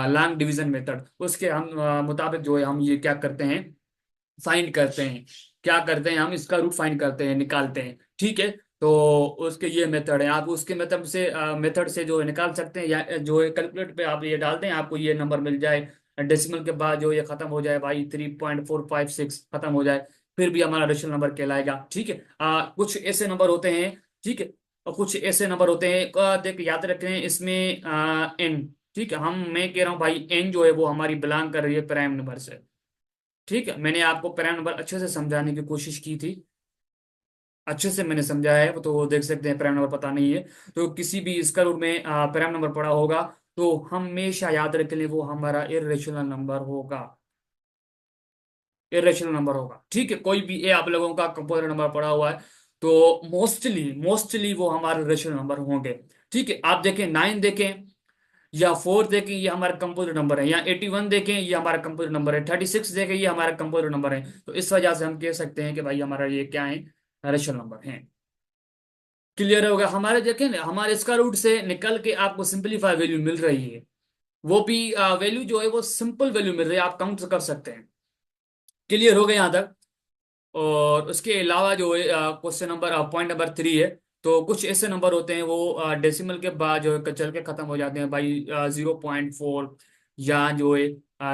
लॉन्ग डिवीजन मेथड, उसके हम मुताबिक जो है हम ये क्या करते हैं, फाइंड करते हैं, क्या करते हैं, हम इसका रूट फाइंड करते हैं, निकालते हैं, ठीक है। तो उसके ये मेथड है, आप उसके मेथड से जो है निकाल सकते हैं, या जो है कैलकुलेटर पे आप ये डालते हैं आपको ये नंबर मिल जाए, डेसिमल के बाद जो ये खत्म हो जाए भाई 3.456 खत्म हो जाए, फिर भी हमारा रेशनल नंबर कहलाएगा, ठीक है। कुछ ऐसे नंबर होते हैं, ठीक है, और कुछ ऐसे नंबर होते हैं देख याद रखें इसमें एन, ठीक है, मैं कह रहा हूँ भाई एन जो है वो हमारी बिलोंग कर रही है प्राइम नंबर से, ठीक है, मैंने आपको पैरा नंबर अच्छे से समझाने की कोशिश की थी, अच्छे से मैंने समझाया है, तो वो देख सकते हैं पैरा नंबर पता नहीं है, तो किसी भी इसका रूप में पैरा नंबर पड़ा होगा तो हमेशा याद रख लें वो हमारा इरेशनल नंबर होगा, इरेशनल नंबर होगा, ठीक है, कोई भी आप लोगों का कंपोजिट नंबर पड़ा हुआ है तो मोस्टली मोस्टली वो हमारे रेशनल नंबर होंगे, ठीक है। आप देखें 9 देखें या 4 देखें, ये हमारा कंपोजिट नंबर है, या 81 देखें ये हमारा कंपोजिट नंबर है, 36 देखें ये हमारा कंपोजिट नंबर है, तो इस वजह से हम कह सकते हैं कि भाई हमारा ये क्या है, रेशनल नंबर है। क्लियर होगा, हमारे देखें ना, हमारे इसका रूट से निकल के आपको सिंपलीफाई वैल्यू मिल रही है, वो भी वैल्यू जो है वो सिंपल वैल्यू मिल रही है, आप काउंट कर सकते हैं। क्लियर हो गया यहाँ तक। और उसके अलावा जो है क्वेश्चन नंबर पॉइंट नंबर 3 है, तो कुछ ऐसे नंबर होते हैं वो डेसिमल के बाद जो है चल के खत्म हो जाते हैं भाई 0.4, या जो है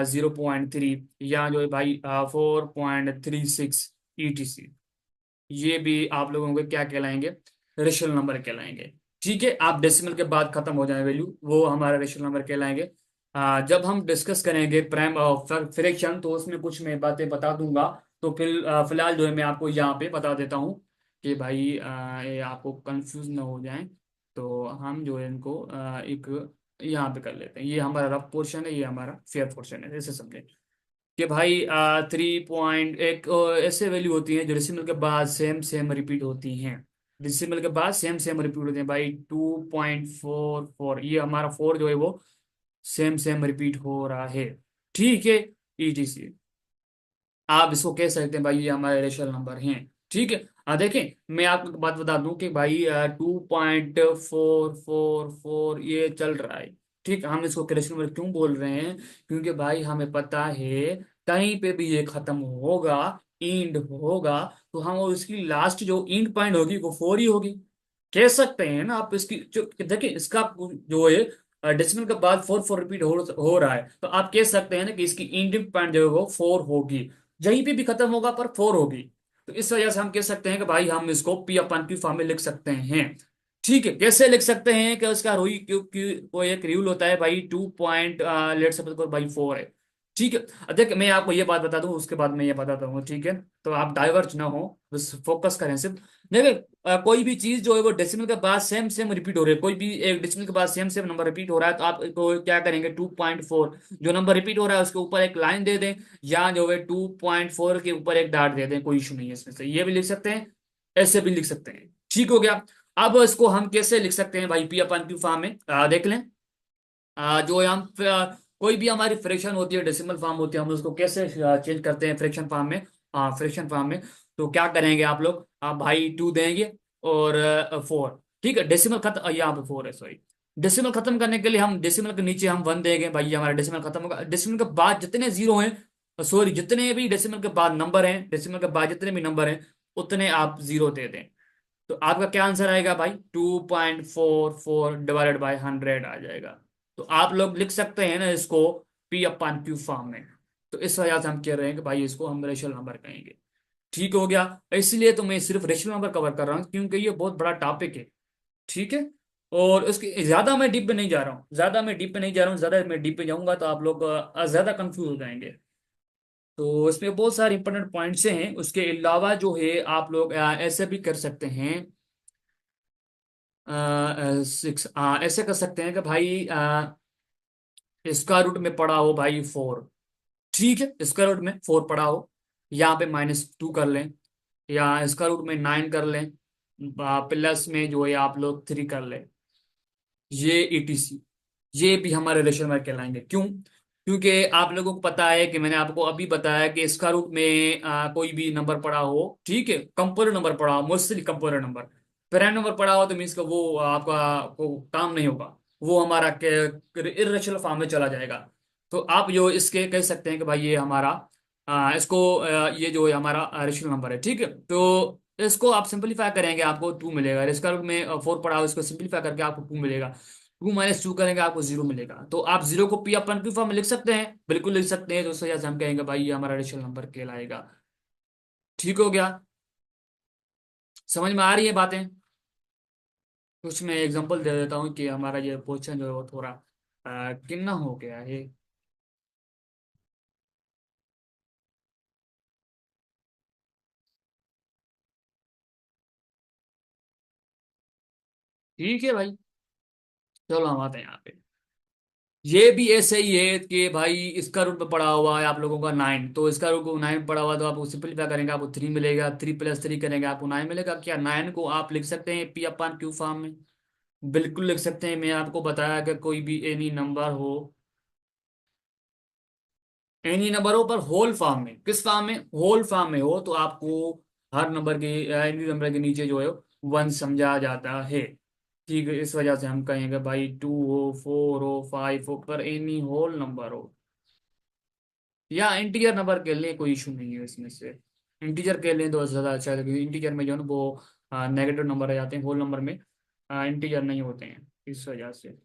0.3, या जो है भाई 4.36 ETC, ये भी आप लोगों को क्या कहलाएंगे, रेशनल नंबर कहलाएंगे, ठीक है। आप डेसिमल के बाद खत्म हो जाए वैल्यू वो हमारा रेशनल नंबर कहलाएंगे। जब हम डिस्कस करेंगे प्राइम फ्रैक्शन तो उसमें कुछ मैं बातें बता दूंगा, तो फिर फिलहाल जो है मैं आपको यहाँ पे बता देता हूँ कि भाई ये आपको कंफ्यूज ना हो जाए, तो हम जो है इनको एक यहाँ पे कर लेते हैं, ये हमारा रफ पोर्शन है, ये हमारा फेयर पोर्शन है, ऐसे समझे कि भाई 3 पॉइंट एक ऐसे वैल्यू होती है जो डेसिमल के बाद सेम सेम रिपीट होती हैं, डेसिमल के बाद सेम सेम रिपीट होते हैं भाई 2.44, ये हमारा 4 जो है वो सेम सेम रिपीट हो रहा है, ठीक है, ETC, आप इसको कह सकते हैं भाई ये हमारे रेशनल नंबर हैं, ठीक है। देखें मैं आपको एक बात बता दूं कि भाई 2.444 ये चल रहा है, ठीक है, हम इसको रेशनल नंबर क्यों बोल रहे हैं, क्योंकि भाई हमें पता है कहीं पे भी ये खत्म होगा, इंड होगा, तो हम उसकी लास्ट जो इंड पॉइंट होगी वो 4 ही होगी, कह सकते हैं ना आप इसकी जो देखिए इसका जो है डेसिमल के बाद 4 4 रिपीट हो रहा है, तो आप कह सकते हैं ना कि इसकी इंडिंग पॉइंट जो है वो 4 होगी, यहीं पे भी खत्म होगा पर 4 होगी, तो इस वजह से हम कह सकते हैं कि भाई हम इसको पी अपन क्यू फॉर्म में लिख सकते हैं, ठीक है। कैसे लिख सकते हैं कि उसका रोई क्यू क्यू वो एक रूल होता है भाई 2 पॉइंट लेट सपोज करो भाई 4 है, ठीक है। देख मैं आपको ये बात बता दूं उसके बाद मैं ये बताता हूँ, ठीक है, तो आप डाइवर्ज ना हो, बस फोकस करें सिर्फ। देखिए कोई भी चीज जो है वो डेसिमल के बाद सेम सेम रिपीट हो रही है, कोई भी एक डेसिमल के बाद सेम सेम नंबर रिपीट हो रहा है तो आप तो क्या करेंगे, 2.4 जो नंबर रिपीट हो रहा है उसके ऊपर एक लाइन दे दें, या जो है 2.4 के ऊपर एक डाट दे दें, कोई इशू नहीं है इसमें से, ये भी लिख सकते हैं, ऐसे भी लिख सकते हैं, ठीक हो गया। अब इसको हम कैसे लिख सकते हैं भाई पी अपन क्यू फॉर्म में, देख लें। जो हम कोई भी हमारी फ्रैक्शन होती है डेसिमल फॉर्म होती है हम उसको कैसे चेंज करते हैं फ्रैक्शन फॉर्म में, हाँ फ्रैक्शन फॉर्म में। तो क्या करेंगे आप लोग, आप भाई 2 देंगे और 4, ठीक है। डेसिमल खत्म, यहाँ पे 4 है सॉरी। डेसिमल खत्म करने के लिए हम डेसिमल के नीचे हम 1 देंगे भाई, ये हमारा डेसिमल खत्म होगा। डेसिमल के बाद जितने जीरो हैं, सॉरी जितने भी डेसिमल के बाद नंबर हैं, डेसिमल के बाद जितने भी नंबर हैं उतने आप जीरो दे दें। तो आपका क्या आंसर आएगा भाई, 2.44 डिवाइडेड बाय 100 आ जाएगा। तो आप लोग लिख सकते हैं ना इसको P/Q फॉर्म में। तो इस वजह से हम कह रहे हैं कि भाई इसको हम रेशनल नंबर कहेंगे। ठीक हो गया। इसलिए तो मैं सिर्फ रेशनल नंबर कवर कर रहा हूँ क्योंकि ये बहुत बड़ा टॉपिक है। ठीक है। और उसके ज्यादा मैं डीप पे नहीं जा रहा हूँ, ज्यादा मैं डीप पे नहीं जा रहा हूँ, ज्यादा मैं डीप पे जाऊंगा तो आप लोग ज्यादा कंफ्यूज हो जाएंगे। तो इसमें बहुत सारे इंपॉर्टेंट पॉइंट्स हैं। उसके अलावा जो है आप लोग ऐसे भी कर सकते हैं, 6 ऐसे कर सकते हैं कि भाई इसका रूट में पड़ा हो भाई 4, ठीक है। इसका रूट में 4 पड़ा हो, यहाँ पे -2 कर लें, या इसका रूट में 9 कर लें, प्लस में जो है आप लोग 3 कर लें, ये ETC। ये भी हमारे रेशनल नंबर कहलाएंगे। क्यों? क्योंकि आप लोगों को पता है कि मैंने आपको अभी बताया कि इसका रूट में कोई भी नंबर पड़ा हो, ठीक है, कंपोनेंट नंबर पड़ा हो, mostly component number. Prime number पड़ा हो तो मीन्स का वो आपका को काम नहीं होगा, वो हमारा इर्रेशनल फॉर्म में चला जाएगा। तो आप जो इसके कह सकते हैं कि भाई ये हमारा इसको ये जो है हमारा रेशनल नंबर है, ठीक है। तो इसको आप सिंपलीफाई करेंगे आपको 2 मिलेगा। इसका रूट में 4 पड़ा हो, इसको सिंपलीफाई करके आपको 2 मिलेगा। 2 - 2 करेंगे आपको 0 मिलेगा। तो आप 0 को P/Q फॉर्म में लिख सकते हैं, बिल्कुल लिख सकते हैं। तो उस वजह से हम कहेंगे भाई ये हमारा रेशनल नंबर कहलाएगा। ठीक हो गया। समझ में आ रही है बातें? कुछ मैं एग्जांपल दे देता हूँ कि हमारा ये क्वेश्चन जो है वो थोड़ा कितना हो गया है। ठीक है भाई, चलो हम आते हैं यहाँ पे। ये भी ऐसे ही है कि भाई इसका रूट में पड़ा हुआ है आप लोगों का 9, तो इसका रूट 9 पड़ा हुआ, तो आप सिंपलीफाई करेंगे आपको 3 मिलेगा। 3 + 3 करेंगे आपको 9 मिलेगा। क्या 9 को आप लिख सकते हैं P/Q फॉर्म में? बिल्कुल लिख सकते हैं। मैं आपको बताया कि कोई भी एनी नंबर हो, एनी नंबर हो पर होल फॉर्म में, किस फॉर्म में, होल फॉर्म में हो, तो आपको हर नंबर के एनी नंबर के नीचे जो है 1 समझा जाता है। ठीक है। इस वजह से हम कहेंगे भाई 2 हो, 4 हो, 5 हो, पर एनी होल नंबर हो, या इंटीजर नंबर के लिए कोई इशू नहीं है इसमें से। इंटीजर के लिए तो ज़्यादा अच्छा है क्योंकि इंटीजर में जो है ना वो नेगेटिव नंबर आ जाते हैं, होल नंबर में इंटीजर नहीं होते हैं, इस वजह से।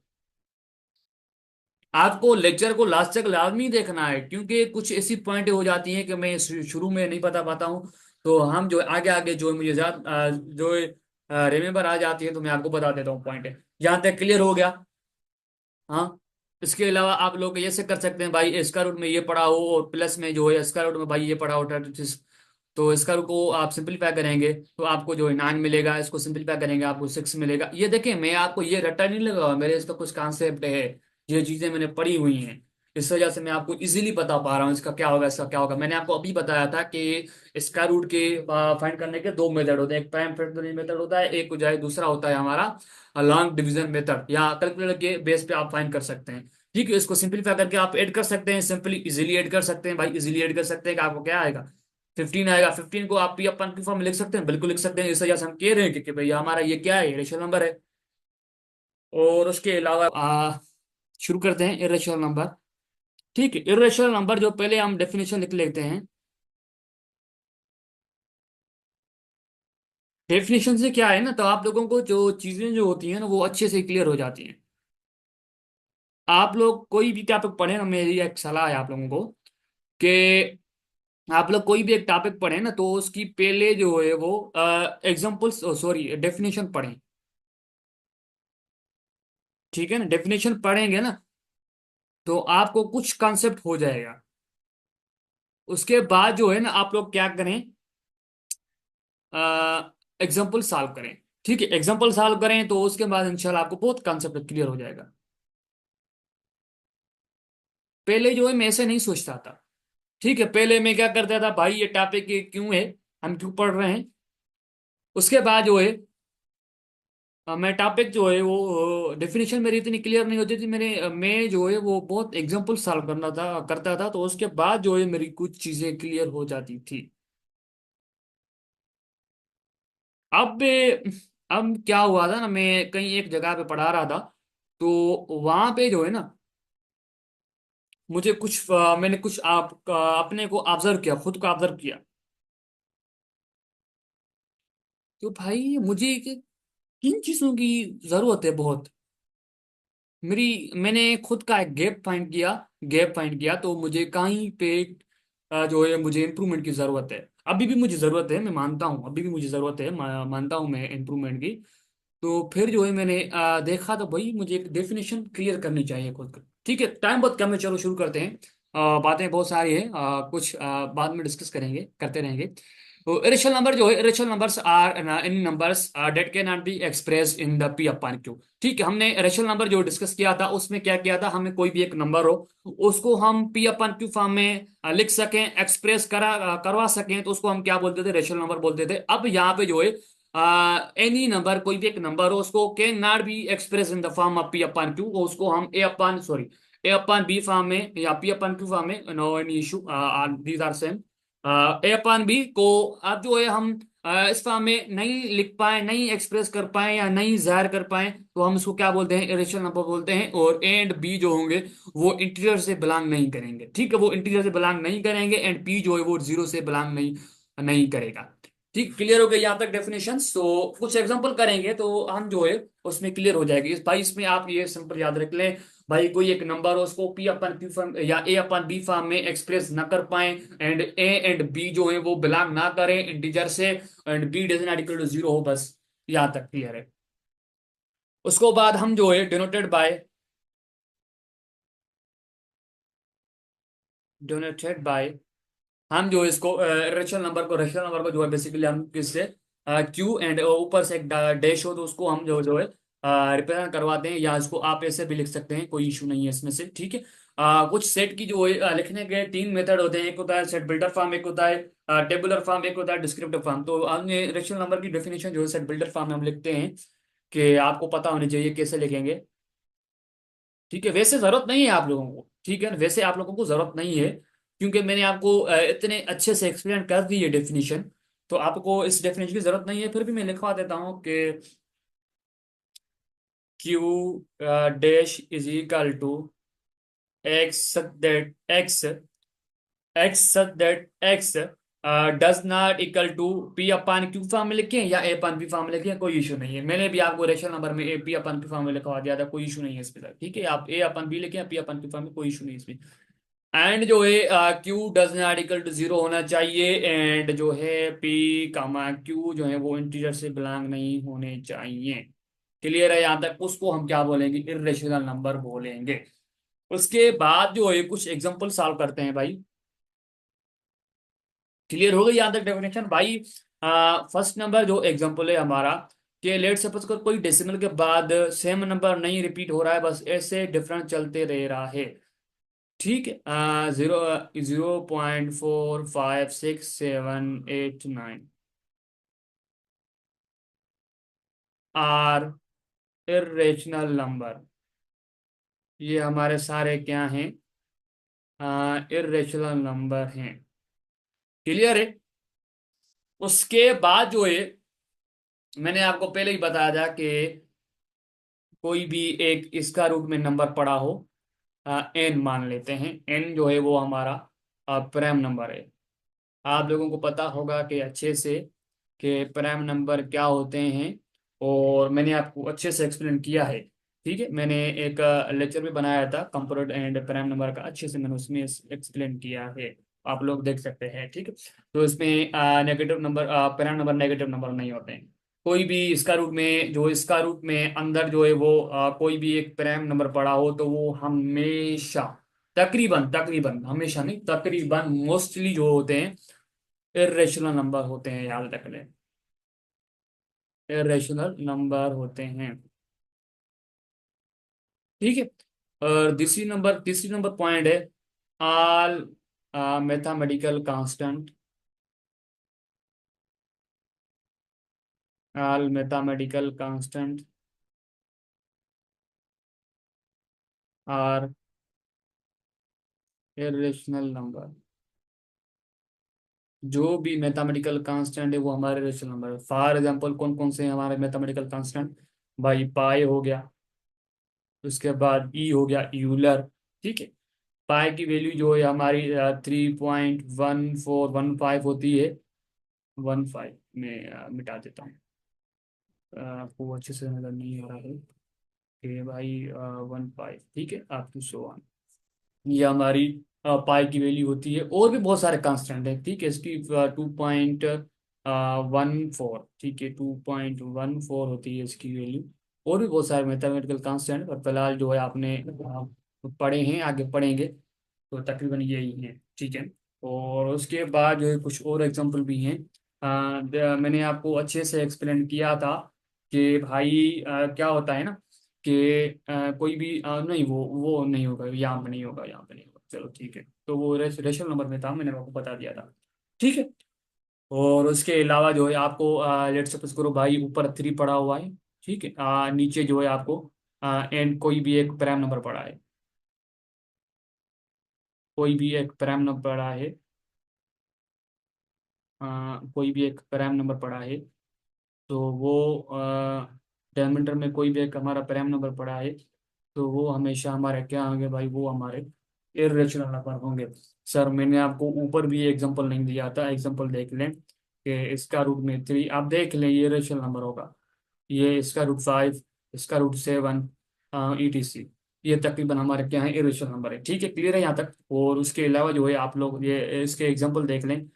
आपको लेक्चर को लास्ट तक लाजमी देखना है क्योंकि कुछ ऐसी पॉइंट हो जाती हैं कि मैं शुरू में नहीं बता पाता हूँ। तो हम जो आगे आगे जो मुझे ज्यादा जो रिमेम्बर आ जाती है तो मैं आपको बता देता हूँ पॉइंट। यहाँ तक क्लियर हो गया? हाँ। इसके अलावा आप लोग ऐसे कर सकते हैं भाई, स्क्वायर रूट में ये पड़ा हो और प्लस में जो है स्क्वायर रूट में भाई ये पड़ा हो 36। तो स्क्वायर रूट को आप सिंपलीफाई करेंगे तो आपको जो है 9 मिलेगा। इसको सिंपलीफाई करेंगे आपको 6 मिलेगा। ये देखिए मैं आपको ये रट्टा नहीं लगा, मेरे इसका कुछ कॉन्सेप्ट है, ये चीजें मैंने पढ़ी हुई हैं। इस वजह से मैं आपको इजीली बता पा रहा हूँ इसका क्या होगा, इसका क्या होगा। मैंने आपको अभी बताया था कि स्क्वायर रूट के फाइंड करने के 2 मेथड होते हैं, एक प्राइम फैक्टोरियल मेथड होता है, एक जो है दूसरा होता है हमारा लॉन्ग डिवीजन मेथड, या कैलकुलेटर के बेस पे आप फाइंड कर सकते हैं। ठीक है। इसको सिंपलीफाई करके आप ऐड कर सकते हैं, सिंपली इजीली ऐड कर सकते हैं भाई, इजीली ऐड कर सकते हैं कि आपको क्या आएगा, 15 आएगा। 15 को आप P/Q फॉर्म में लिख सकते हैं, बिल्कुल लिख सकते हैं। इस वजह से हम कह रहे हैं कि भैया हमारा ये क्या है, रेशनल नंबर है। और उसके अलावा शुरू करते हैं इरेशनल नंबर। ठीक है। इरेशनल नंबर जो पहले हम डेफिनेशन लिख लेते हैं। डेफिनेशन से क्या है ना, तो आप लोगों को जो चीजें जो होती हैं ना वो अच्छे से क्लियर हो जाती हैं। आप लोग कोई भी टॉपिक पढ़े ना, मेरी एक सलाह है आप लोगों को कि आप लोग कोई भी एक टॉपिक पढ़े ना तो उसकी पहले जो है वो एग्जाम्पल्स, सॉरी डेफिनेशन पढ़ें। ठीक है ना, डेफिनेशन पढ़ेंगे ना तो आपको कुछ कॉन्सेप्ट हो जाएगा। उसके बाद जो है ना आप लोग क्या करें, एग्जाम्पल सॉल्व करें। ठीक है। एग्जाम्पल सॉल्व करें तो उसके बाद इंशाल्लाह आपको बहुत कॉन्सेप्ट क्लियर हो जाएगा। पहले जो है मैं ऐसे नहीं सोचता था। ठीक है। पहले मैं क्या करता था भाई, ये टॉपिक क्यों है, हम क्यों पढ़ रहे हैं। उसके बाद जो है मैं टॉपिक जो है वो डेफिनेशन मेरी इतनी क्लियर नहीं होती थी, मैं जो है वो बहुत एग्जाम्पल सॉल्व करना था करता था, तो उसके बाद जो है मेरी कुछ चीजें क्लियर हो जाती थी। अब अब क्या हुआ था ना, मैं कहीं एक जगह पे पढ़ा रहा था, तो वहां पे जो है ना, मुझे कुछ मैंने कुछ अपने को ऑब्जर्व किया, खुद को ऑब्जर्व किया। तो भाई मुझे किन चीजों की जरूरत है बहुत, मैंने खुद का एक गैप फाइंड किया, तो मुझे कहीं पे जो है मुझे इम्प्रूवमेंट की जरूरत है। अभी भी मुझे जरूरत है, मैं मानता हूँ, अभी भी मुझे जरूरत है, मानता हूँ मैं इम्प्रूवमेंट की। तो फिर जो है मैंने देखा, तो भाई मुझे एक डेफिनेशन क्लियर करनी चाहिए खुद का। ठीक है, टाइम बहुत कम है, चलो शुरू करते हैं। बातें बहुत सारी है, कुछ बाद में डिस्कस करेंगे, करते रहेंगे। तो इरेशनल नंबर जो है, irrational numbers are in numbers that can not be expressed in the P upon Q. ठीक है, हमने रेशनल नंबर जो डिस्कस किया था, उसमें क्या किया था, हमें कोई भी एक नंबर हो, उसको हम पी अपन क्यू फॉर्म में लिख सकें, एक्सप्रेस करवा सकें, तो उसको हम क्या बोलते थे, रेशनल नंबर बोलते थे। अब यहाँ पे जो है एनी नंबर, कोई भी एक नंबर हो, उसको can not be express in the form of P upon Q, उसको हम ए अपन बी फॉर्म में या पी अपन क्यू फॉर्म में, no any issue, these are same. A upon B को अब जो है हम इस फॉर्म में नहीं लिख पाए, नहीं एक्सप्रेस कर पाए या नहीं जाहिर कर पाए, तो हम इसको क्या बोलते हैं, इरेशनल नंबर बोलते हैं। और ए एंड बी जो होंगे वो इंटीजर से बिलोंग नहीं करेंगे। ठीक है, वो इंटीजर से बिलोंग नहीं करेंगे, एंड पी जो है वो जीरो से बिलोंग नहीं नहीं करेगा। ठीक, क्लियर हो गया यहाँ तक डेफिनेशन? तो कुछ एग्जांपल करेंगे तो हम जो है उसमें क्लियर हो जाएगी इस भाई। इसमें आप ये सिंपल याद रख लें भाई, कोई एक नंबर हो, उसको पी अपन क्यू फॉर्म या ए अपन बी फॉर्म में एक्सप्रेस ना कर पाए, एंड ए एंड बी जो है वो बिलोंग ना करें इंटीजर से, and B does not equal to zero हो, बस यहाँ तक क्लियर है। उसको बाद हम जो है डिनोटेड बाय हम जो इसको रेशनल नंबर को जो है बेसिकली हम किससे, क्यू एंड ऊपर से एक डैश हो, तो उसको हम जो है रिप्रेजेंट करवाते हैं, या इसको आप ऐसे भी लिख सकते हैं, कोई इशू नहीं है इसमें से। ठीक है, कुछ सेट की जो है लिखने के तीन मेथड होते हैं, एक होता है सेट बिल्डर फॉर्म, एक होता है टेबुलर फॉर्म, एक होता है डिस्क्रिप्टिव फॉर्म। तो हमने रेशनल नंबर की डेफिनेशन जो है सेट बिल्डर फॉर्म में हम लिखते हैं, कि आपको पता होनी चाहिए कैसे लिखेंगे। ठीक है, वैसे जरूरत नहीं है आप लोगों को, ठीक है, वैसे आप लोगों को जरूरत नहीं है, क्योंकि मैंने आपको इतने अच्छे से एक्सप्लेन कर दी है डेफिनेशन, तो आपको इस डेफिनेशन की जरूरत नहीं है। फिर भी मैं लिखवा देता हूँ कि Q dash is equal to X that X does not equal to P upon Q form में लिखें या ए अपान पी फॉर्म में लिखें, कोई इशू नहीं है। मैंने भी आपको रेशनल नंबर में A P upon P form में लिखवा दिया था, कोई इशू नहीं है इसके साथ। ठीक है, आप ए अपन बी लिखें या पी अपन पी फॉर्म में, कोई इशू नहीं है इसमें। एंड जो है Q does not equal to zero होना चाहिए, एंड जो है पी कामा क्यू जो है वो इंटीजर से बिलोंग नहीं होने चाहिए। क्लियर है यहाँ तक? उसको हम क्या बोलेंगे, इर्रेशनल नंबर बोलेंगे। उसके बाद जो है कुछ एग्जांपल सॉल्व करते हैं भाई। क्लियर हो गई यहाँ तक डेफिनेशन भाई? फर्स्ट नंबर जो एग्जांपल है हमारा, कि लेट सपोज कर कोई डेसिमल के बाद सेम नंबर नहीं रिपीट हो रहा है, बस ऐसे डिफरेंस चलते रह रहा है। ठीक है, 0.456789 आर इरेशनल नंबर। ये हमारे सारे क्या हैं, इरेशनल नंबर हैं। क्लियर है? उसके बाद जो है, मैंने आपको पहले ही बताया था कि कोई भी एक इसका रूट में नंबर पड़ा हो, एन मान लेते हैं, एन जो है वो हमारा प्राइम नंबर है। आप लोगों को पता होगा कि अच्छे से कि प्राइम नंबर क्या होते हैं, और मैंने आपको अच्छे से एक्सप्लेन किया है। ठीक है, मैंने एक लेक्चर भी बनाया था कंपोनेंट एंड प्राइम नंबर का, अच्छे से मैंने उसमें एक्सप्लेन किया है, आप लोग देख सकते हैं। ठीक है, तो इसमें negative number, prime number negative number नहीं होते हैं। कोई भी इसका रूट में, जो इसका रूट में अंदर जो है वो कोई भी एक प्राइम नंबर पड़ा हो, तो वो हमेशा, तकरीबन तकरीबन, हमेशा नहीं, तकरीबन मोस्टली जो होते हैं इरेशनल नंबर होते हैं, याद रख लें, इरेशनल नंबर होते हैं। ठीक है, और तीसरी नंबर पॉइंट है, all mathematical constant, all mathematical constant are irrational number. जो भी मैथमेटिकल कांस्टेंट है वो हमारे रेशनल नंबर है। फॉर एग्जांपल कौन कौन से हैं हमारे मैथमेटिकल कांस्टेंट? भाई पाई हो गया, उसके बाद ई हो गया, यूलर। ठीक है। पाई की वैल्यू जो है हमारी 3.1415 होती है। 15 में मिटा देता हूँ, आपको अच्छे से नजर नहीं आ रहा है कि भाई 15। ठीक है, आप टू सो वन, ये हमारी पाई की वैल्यू होती है। और भी बहुत सारे कांस्टेंट हैं, ठीक है, इसकी 2.14। ठीक है, 2.14 होती है इसकी वैल्यू। और भी बहुत सारे मैथमेटिकल कांस्टेंट, पर फिलहाल जो है आपने पढ़े हैं, आगे पढ़ेंगे, तो तकरीबन यही है। ठीक है। और उसके बाद जो है कुछ और एग्जांपल भी हैं। मैंने आपको अच्छे से एक्सप्लेन किया था कि भाई क्या होता है ना, कि कोई भी नहीं, वो नहीं होगा, यहाँ पे नहीं होगा, यहाँ पे नहीं होगा। चलो ठीक है, तो वो रेशनल नंबर में था, मैंने आपको बता दिया था। ठीक है। और उसके अलावा जो है आपको लेट सपोज करो भाई ऊपर 3 पड़ा हुआ है। ठीक है, नीचे जो है आपको एंड कोई भी एक प्राइम नंबर पड़ा है, कोई भी एक प्राइम नंबर पड़ा है, कोई भी एक प्राइम नंबर पड़ा है। तो वो डायमीटर में कोई भी एक हमारा प्राइम नंबर पड़ा है, तो वो हमेशा हमारे क्या होंगे भाई, वो हमारे इर्रेशनल नंबर होंगे। सर मैंने आपको ऊपर भी एग्जांपल नहीं दिया था, एग्जांपल देख लें कि इसका रूट में 3, आप देख लें ये इर्रेशनल नंबर होगा। ये इसका रूट 5, इसका रूट 7, ETC, ये तकरीबन हमारे क्या है, इरेशनल नंबर है। ठीक है, क्लियर है यहाँ तक? और उसके अलावा जो है आप लोग ये इसके एग्जांपल देख लें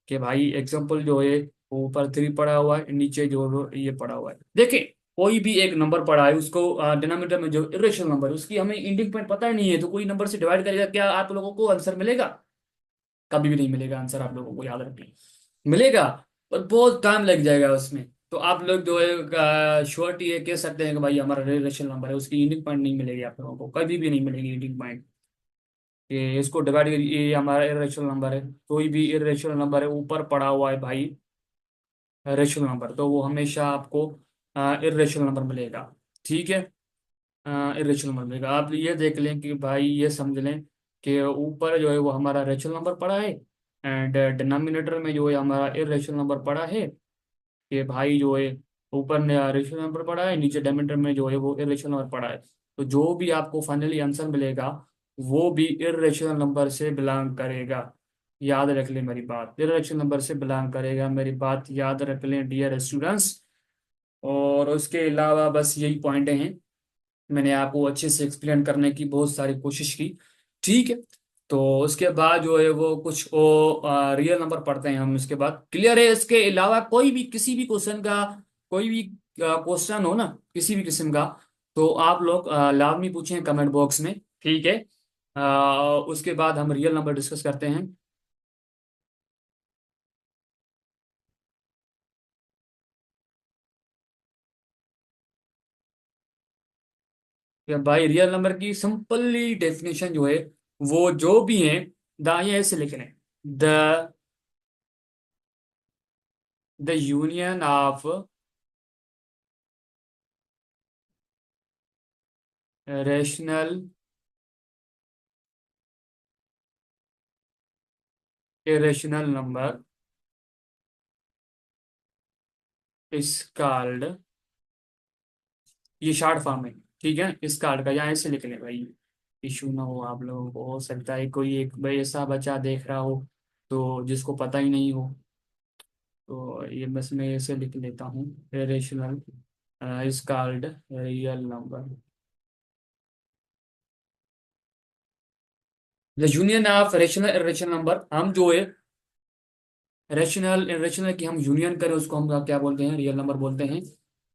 कि भाई एग्जांपल जो है वो ऊपर 3 पड़ा हुआ है, नीचे जो ये पड़ा हुआ है। देखिए, कोई भी एक नंबर पड़ा है, उसको डिनोमिनेटर में जो इरेशनल नंबर है उसकी हमें इंडिंग पॉइंट पता ही नहीं है, तो कोई नंबर से डिवाइड करेगा, क्या आप लोगों को आंसर मिलेगा? कभी भी नहीं मिलेगा आंसर, आप लोगों को याद रखना। मिलेगा, पर बहुत टाइम लग जाएगा उसमें। तो आप लोग जो है श्योरिटी ये कह सकते हैं कि भाई हमारा रिलेशन नंबर है, उसकी यूनिक पॉइंट नहीं मिलेगी आप लोगों को, कभी भी नहीं मिलेगी यूनिक पॉइंट। ये इसको डिवाइड, ये हमारा इरेशनल नंबर है। कोई भी इरेशनल नंबर है ऊपर पड़ा हुआ है भाई, रेशनल नंबर, तो वो हमेशा आपको इरेशनल नंबर मिलेगा। ठीक है, इरेशनल नंबर मिलेगा। आप ये देख लें कि भाई ये समझ लें कि ऊपर जो है वो हमारा रेशनल नंबर पड़ा है, एंड डिनोमिनेटर में जो है हमारा इरेशनल नंबर पड़ा है। कि भाई जो है ऊपर ने रेशनल नंबर पड़ा है, नीचे डायमीटर में जो है वो इरेशनल नंबर पड़ा है। तो जो भी आपको फाइनली आंसर मिलेगा वो भी इरेशनल नंबर से बिलोंग करेगा। याद रख लें मेरी बात, इरेशनल नंबर से बिलोंग करेगा, मेरी बात याद रख लें डियर स्टूडेंट्स। और उसके अलावा बस यही पॉइंट हैं, मैंने आपको अच्छे से एक्सप्लेन करने की बहुत सारी कोशिश की। ठीक है। तो उसके बाद जो है वो कुछ वो रियल नंबर पढ़ते हैं हम, इसके बाद क्लियर है? इसके अलावा कोई भी किसी भी क्वेश्चन का, कोई भी क्वेश्चन हो ना, किसी भी किस्म का, तो आप लोग लाजमी पूछें कमेंट बॉक्स में। ठीक है। उसके बाद हम रियल नंबर डिस्कस करते हैं। कि भाई रियल नंबर की सिंपली डेफिनेशन जो है, वो जो भी है, दाएं ऐसे लिख लें, the the union of rational irrational number is called, ये शॉर्ट फॉर्म है। ठीक है, इस कार्ड का यहाँ ऐसे लिख लें भाई, इशू ना हो आप लोगों को। हो सकता है कोई एक भाई ऐसा बच्चा देख रहा हो तो जिसको पता ही नहीं हो, तो ये बस मैं ऐसे लिख लेता हूँ, rational is called real number, the union of rational irrational number. हम जो है रेशनल इरेशनल की हम यूनियन करें, उसको हम क्या बोलते हैं, रियल नंबर बोलते हैं।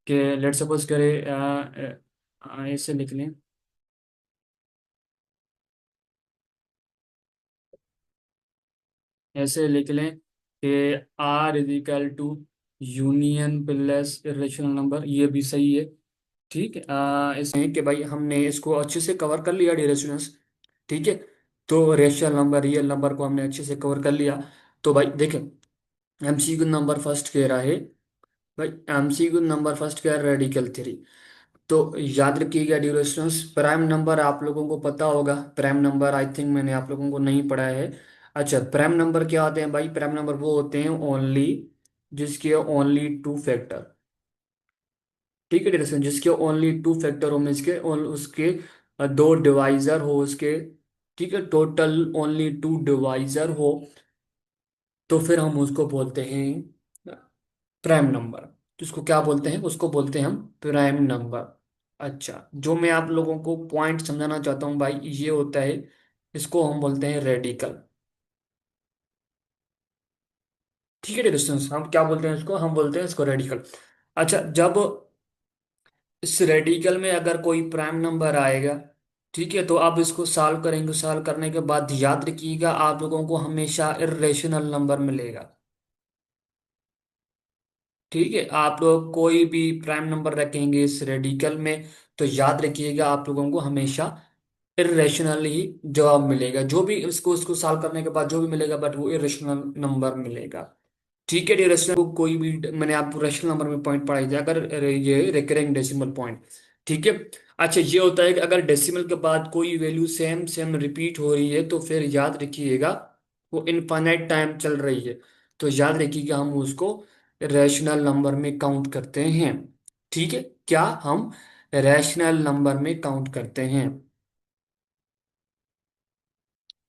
कि लेट सपोज करें ऐसे लिख लें, ऐसे लिख लें कि R is equal to union plus irrational number, ये भी सही है। ठीक है, इसमें कि भाई हमने इसको अच्छे से कवर कर लिया डियर स्टूडेंट्स। ठीक है, तो रेशनल नंबर, रियल नंबर को हमने अच्छे से कवर कर लिया। तो भाई देखें, MCQ नंबर फर्स्ट कह रहा है, भाई MCQ नंबर फर्स्ट कह रहा है रेडिकल थ्री। तो याद रखिएगा डियर स्टूडेंट्स, प्राइम नंबर आप लोगों को पता होगा, प्राइम नंबर आई थिंक मैंने आप लोगों को नहीं पढ़ाया है। अच्छा, प्राइम नंबर क्या होते हैं भाई? प्राइम नंबर वो होते हैं ओनली जिसके ओनली टू फैक्टर, ठीक है डिरेक्शन, जिसके ओनली टू फैक्टर हो, उसके उसके दो डिवाइजर हो उसके, ठीक है, टोटल ओनली टू डिवाइजर हो, तो फिर हम उसको बोलते हैं प्राइम नंबर। जिसको क्या बोलते हैं? उसको बोलते हैं हम प्राइम नंबर। अच्छा, जो मैं आप लोगों को पॉइंट समझाना चाहता हूँ भाई, ये होता है, इसको हम बोलते हैं रेडिकल। ठीक है डिस्टेंस, हम क्या बोलते हैं इसको? हम बोलते हैं इसको रेडिकल। अच्छा, जब इस रेडिकल में अगर कोई प्राइम नंबर आएगा, ठीक है, तो आप इसको सॉल्व करेंगे, सॉल्व करने के बाद याद रखिएगा आप लोगों को हमेशा इर्रेशनल नंबर मिलेगा। ठीक है, आप लोग कोई भी प्राइम नंबर रखेंगे इस रेडिकल में, तो याद रखिएगा आप लोगों को हमेशा इर्रेशनल ही जवाब मिलेगा। जो भी इसको इसको सॉल्व करने के बाद जो भी मिलेगा, बट वो इर्रेशनल नंबर मिलेगा। ठीक है, ये रेशनल को कोई भी, मैंने आपको रेशनल नंबर में पॉइंट पढ़ाई थी, अगर ये रिकरिंग डेसिमल पॉइंट, ठीक है। अच्छा, ये होता है कि अगर डेसिमल के बाद कोई वैल्यू सेम सेम रिपीट हो रही है, तो फिर याद रखिएगा वो इनफाइनाइट टाइम चल रही है, तो याद रखिएगा हम उसको रैशनल नंबर में काउंट करते हैं। ठीक है, क्या हम रैशनल नंबर में काउंट करते हैं?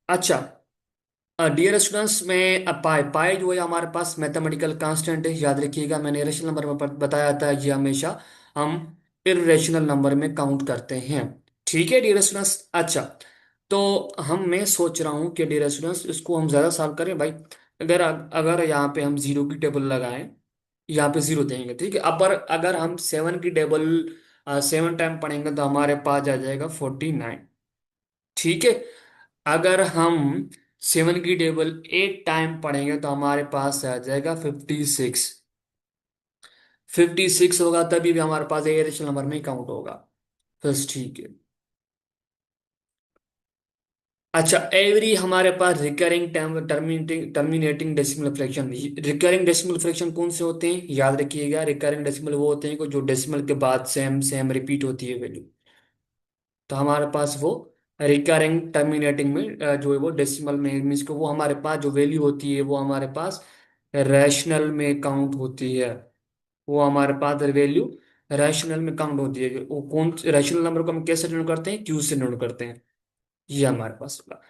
अच्छा, डियर स्टूडेंट्स, में पाई पाई जो है हमारे पास मैथमेटिकल कांस्टेंट है, याद रखिएगा, मैंने रेशनल नंबर में बताया था, ये हमेशा हम इरेशनल नंबर में काउंट करते हैं। ठीक है डियर स्टूडेंट्स। अच्छा, तो हम मैं सोच रहा हूँ कि डियर स्टूडेंट्स इसको हम ज़्यादा सॉल्व करें भाई। अगर अगर यहाँ पे हम जीरो की टेबल लगाएं, यहाँ पे जीरो देंगे, ठीक है, अब अगर हम सेवन की टेबल सेवन टाइम पढ़ेंगे तो हमारे पास आ जाएगा 49। ठीक है, अगर हम सेवन की टेबल एट टाइम पढ़ेंगे तो हमारे पास आ जाएगा 56। 56 होगा तभी भी हमारे पास ए रेशनल नंबर में काउंट होगा। बस ठीक है। अच्छा, एवरी हमारे पास recurring terminating terminating decimal fraction. Recurring decimal fraction कौन से होते हैं? याद रखिएगा, रिकरिंग डेसिमल वो होते हैं जो डेसिमल के बाद सेम सेम रिपीट होती है वैल्यू। तो हमारे पास वो रिकरिंग टर्मिनेटिंग में जो है वो डेसिमल में मीन्स को वो हमारे पास जो वैल्यू होती है वो हमारे पास रैशनल में काउंट होती है। वो हमारे पास वैल्यू रैशनल में काउंट होती है। वो कौन रैशनल नंबर को हम कैसे डिनोट करते हैं? क्यू से डिनोट करते हैं। ये हमारे पास होगा।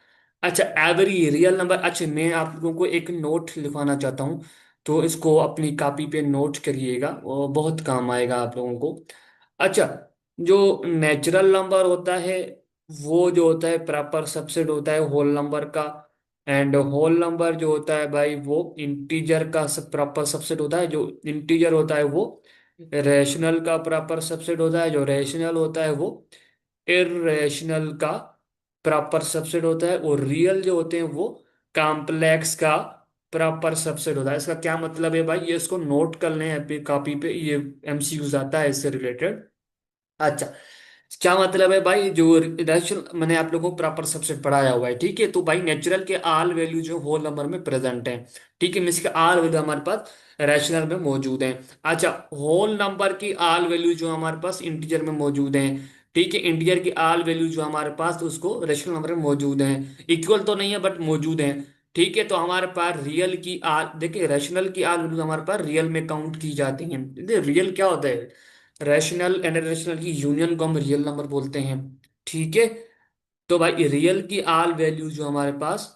अच्छा, एवरी रियल नंबर। अच्छा, मैं आप लोगों को एक नोट लिखवाना चाहता हूँ, तो इसको अपनी कॉपी पे नोट करिएगा, वो बहुत काम आएगा आप लोगों को। अच्छा, जो नेचुरल नंबर होता है वो जो होता है प्रॉपर सबसेट होता है होल नंबर का। एंड होल नंबर जो होता है भाई वो इंटीजर का सब प्रॉपर सबसेट होता है। जो इंटीजर होता है वो रैशनल का प्रॉपर सबसेट होता है। जो रैशनल होता है वो इररेशनल का प्रॉपर सबसेट होता है। और रियल जो होते हैं वो कॉम्प्लेक्स का प्रॉपर सबसेट होता है। इसका क्या मतलब है भाई? ये इसको नोट कर लें अपनी कॉपी पे, ये एमसीक्यूज आता है इससे रिलेटेड। अच्छा, क्या मतलब है भाई? जो रैशनल मैंने आप लोगों को प्रॉपर सबसेट पढ़ाया हुआ है, ठीक है, तो भाई नेचुरल के आल वैल्यू जो होल नंबर में प्रेजेंट है, ठीक है, मीन्स के आल वैल्यू हमारे पास रैशनल में मौजूद है। अच्छा, होल नंबर की आल वैल्यू जो हमारे पास इंटीजर में मौजूद है, ठीक है, इंटीजर की आल वैल्यू जो हमारे पास उसको रैशनल नंबर में मौजूद है। इक्वल तो नहीं है बट मौजूद है। ठीक है, तो हमारे पास रियल की आल, देखिए रैशनल की आल वैल्यू हमारे पास रियल में काउंट की जाती है। रियल क्या होता है? रैशनल एंड इरेशनल की यूनियन को हम रियल नंबर बोलते हैं। ठीक है, तो भाई रियल की आल वैल्यू जो हमारे पास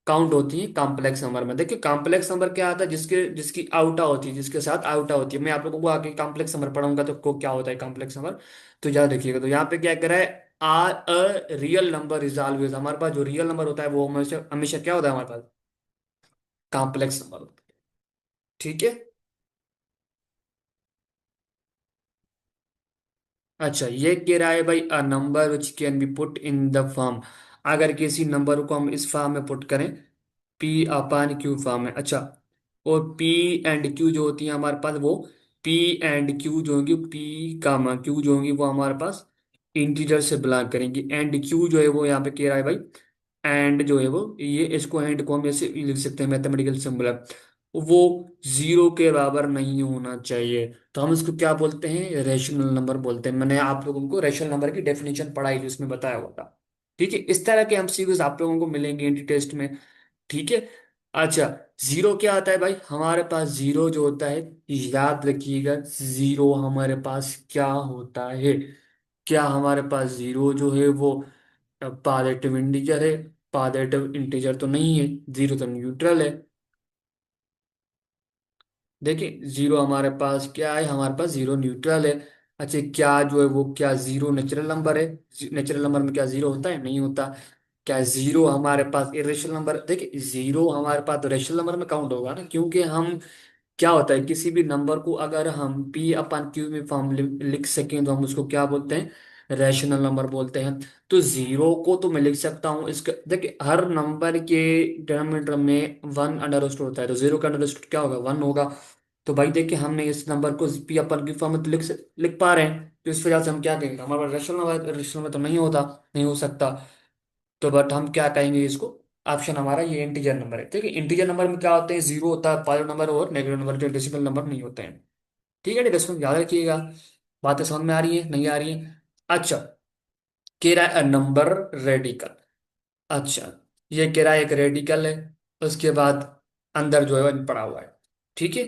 काउंट होती है कॉम्प्लेक्स नंबर में। देखिए कॉम्प्लेक्स नंबर क्या आता है? जिसके जिसकी आउटा होती है, जिसके साथ आउटा होती है। मैं आप लोगों को आगे कॉम्प्लेक्स नंबर पढ़ाऊंगा तो को क्या होता है कॉम्प्लेक्स नंबर, तो याद रखिएगा। तो यहाँ पे क्या कह रहा है? R a real number is always, हमारे पास जो रियल नंबर होता है वो हमेशा हमेशा क्या होता है हमारे पास? कॉम्प्लेक्स नंबर होता है। ठीक है। अच्छा, ये कह रहा है भाई a number which can be put in the form. अगर किसी नंबर को हम इस फॉर्म में पुट करें, पी अपान क्यू फॉर्म है। अच्छा, और पी एंड क्यू जो होती है हमारे पास वो पी एंड क्यू जो होंगी, पी कामा क्यू जो होंगी वो हमारे पास इंटीजर से बिलोंग करेंगी। एंड क्यू जो है वो यहाँ पे कह रहा है भाई, एंड जो है वो ये इसको एंड को हम ऐसे लिख सकते हैं, मैथमेटिकल सिंबल है वो जीरो के बराबर नहीं होना चाहिए। तो हम इसको क्या बोलते हैं? रेशनल नंबर बोलते हैं। मैंने आप लोगों को रेशनल नंबर की डेफिनेशन पढ़ाई थी, उसमें बताया हुआ था। ठीक है, इस तरह के एमसीक्यूज आप लोगों को मिलेंगे एंटी टेस्ट में। ठीक है। अच्छा, जीरो क्या आता है भाई हमारे पास? जीरो जो होता है, याद रखिएगा, जीरो हमारे पास क्या होता है? क्या हमारे पास जीरो जो है वो पॉजिटिव इंटीजर है? पॉजिटिव इंटीजर तो नहीं है, जीरो तो न्यूट्रल है। देखिए जीरो हमारे पास क्या है, हमारे पास जीरो न्यूट्रल है। अच्छा, क्या जो है वो, क्या जीरो नेचुरल नंबर है? नेचुरल नंबर में क्या जीरो होता है? नहीं होता। क्या जीरो हमारे पास इरेशनल नंबर? देखिए जीरो हमारे पास तो रेशनल नंबर में काउंट होगा ना, क्योंकि हम, क्या होता है किसी भी नंबर को अगर हम पी अपन क्यू में फॉर्म लिख सकें तो हम उसको क्या बोलते हैं? रैशनल नंबर बोलते हैं। तो जीरो को तो मैं लिख सकता हूँ, इसका देखिए हर नंबर के डिनोमिनेटर में वन अंडर रूट होता है, तो जीरो का अंडर रूट क्या होगा? वन होगा। तो भाई देखिए हमने इस नंबर को पी अपन क्यू फॉर्म में तो लिख पा रहे हैं, तो इस वजह से हम क्या कहेंगे, हमारे पास रैशनल नंबर, रैशनल में तो नहीं होता, नहीं हो सकता। तो बट हम क्या कहेंगे इसको? ऑप्शन हमारा ये इंटीजर नंबर है। ठीक है, इंटीजर नंबर में क्या होते हैं? जीरो होता है, पॉजिटिव नंबर और नेगेटिव नंबर, जो डेसिमल नंबर नहीं होते हैं। ठीक है दोस्तों, याद रखिएगा। बातें समझ में आ रही है, नहीं आ रही है? अच्छा, कह रहा है नंबर रेडिकल। अच्छा, ये कह रहा है एक रेडिकल है, उसके बाद अंदर जो है वो पड़ा हुआ है। ठीक है,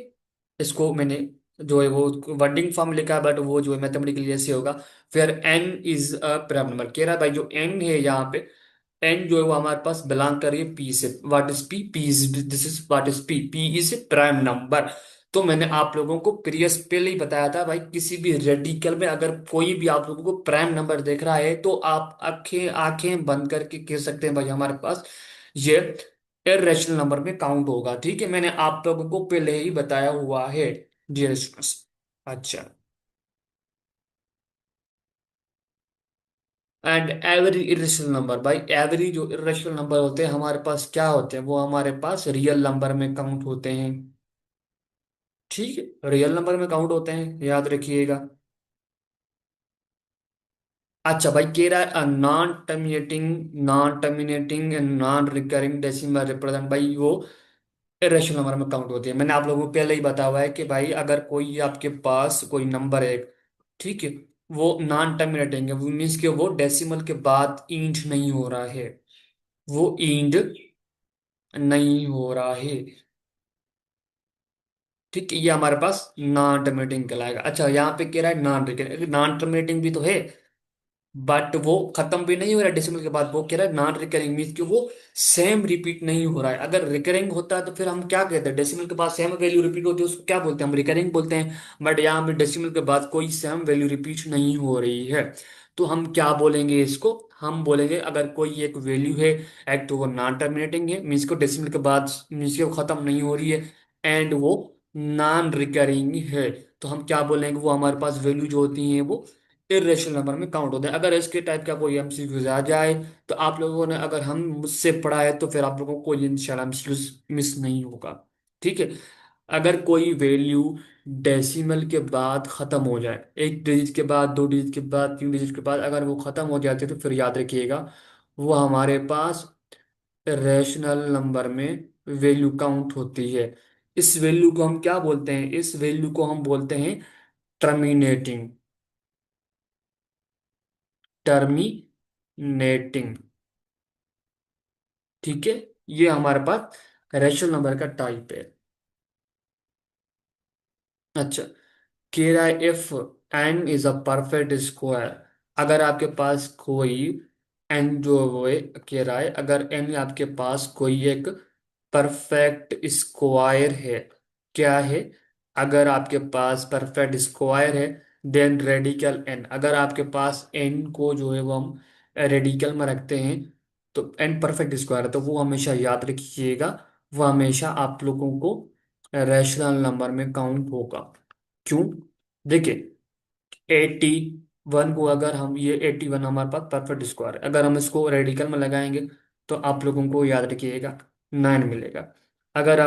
इसको मैंने जो है वो वर्डिंग फॉर्म लिखा है, बट वो जो है मैथमेटिकली ऐसे होगा। फिर N is a prime number, कह रहा है भाई जो एन है यहाँ पे, एन जो है वो हमारे पास बिलोंग कर रही है पी से। What is P? P is, this is what is P? P is prime number. तो मैंने आप लोगों को प्रीवियस पहले ही बताया था भाई, किसी भी रेडिकल में अगर कोई भी आप लोगों को प्राइम नंबर देख रहा है तो आप आंखें आंखें बंद करके कह सकते हैं भाई हमारे पास ये इरेशनल नंबर में काउंट होगा। ठीक है, मैंने आप लोगों को पहले ही बताया हुआ है डियर स्टूडेंट्स। अच्छा, एंड एवरी इरेशनल नंबर, भाई एवरी जो इरेशनल नंबर होते हैं हमारे पास क्या होते हैं? वो हमारे पास रियल नंबर में काउंट होते हैं। ठीक है, रियल नंबर में काउंट होते हैं, याद रखिएगा। अच्छा भाई, कह रहा है non terminating and non recurring decimal represent, भाई वो इरेशनल नंबर में काउंट होती है। मैंने आप लोगों को पहले ही बताया हुआ है कि भाई अगर कोई आपके पास कोई नंबर है, ठीक है, वो नॉन टर्मिनेटिंग है, वो मीन्स कि वो डेसिमल के बाद इंट नहीं हो रहा है, वो इंड नहीं हो रहा है। ठीक है, ये हमारे पास नॉन टर्मिनेटिंग कहलाएगा। अच्छा, यहाँ पे कह रहा है नॉन रिकरिंग, नॉन टर्मिनेटिंग भी तो है, बट वो खत्म भी नहीं हो रहा है डेसिमल के बाद। वो कह रहा है नॉन रिकरिंग मीन्स कि वो सेम रिपीट नहीं हो रहा है। अगर रिकरिंग होता है तो फिर हम क्या कहते हैं? डेसिमल के बाद सेम वैल्यू रिपीट होती है, उसको क्या बोलते हैं? हम रिकरिंग बोलते हैं। बट यहाँ पे डेसिमल के बाद कोई सेम वैल्यू रिपीट नहीं हो रही है, तो हम क्या बोलेंगे इसको? हम बोलेंगे अगर कोई एक वैल्यू है, एक तो वो नॉन टर्मिनेटिंग है, मीन्स को डेसिमल के बाद मीन्स कि वो खत्म नहीं हो रही है, एंड वो नॉन रिकरिंग है, तो हम क्या बोलेंगे? वो हमारे पास वैल्यू जो होती है वो इरेशनल नंबर में काउंट होते हैं। अगर इसके टाइप का कोई एमसीक्यूज आ जाए तो आप लोगों ने, अगर हम मुझसे पढ़ा है तो फिर आप लोगों को कोई इंशाल्लाह एमसीक्यूज मिस नहीं होगा। ठीक है, अगर कोई वैल्यू डेसिमल के बाद खत्म हो जाए, एक डिजिट के बाद, दो डिजिट के बाद, तीन डिजिट के बाद अगर वो खत्म हो जाती है तो फिर याद रखिएगा वो हमारे पास रैशनल नंबर में वैल्यू काउंट होती है। इस वैल्यू को हम क्या बोलते हैं? इस वैल्यू को हम बोलते हैं टर्मिनेटिंग, टर्मिनेटिंग। ठीक है, ये हमारे पास रैशनल नंबर का टाइप है। अच्छा, कह रहा है if N is a perfect square, अगर आपके पास कोई एन जो वो है, कह रहा है अगर एन आपके पास कोई एक परफेक्ट स्क्वायर है, क्या है? अगर आपके पास परफेक्ट स्क्वायर है, देन रेडिकल एन, अगर आपके पास एन को जो है वो हम रेडिकल में रखते हैं, तो एन परफेक्ट स्क्वायर है, तो वो हमेशा याद रखिएगा, वो हमेशा आप लोगों को रैशनल नंबर में काउंट होगा। क्यों? देखिए 81 को, अगर हम ये 81 हमारे पास परफेक्ट स्क्वायर है, अगर हम इसको रेडिकल में लगाएंगे तो आप लोगों को याद रखिएगा 9 मिलेगा। अगर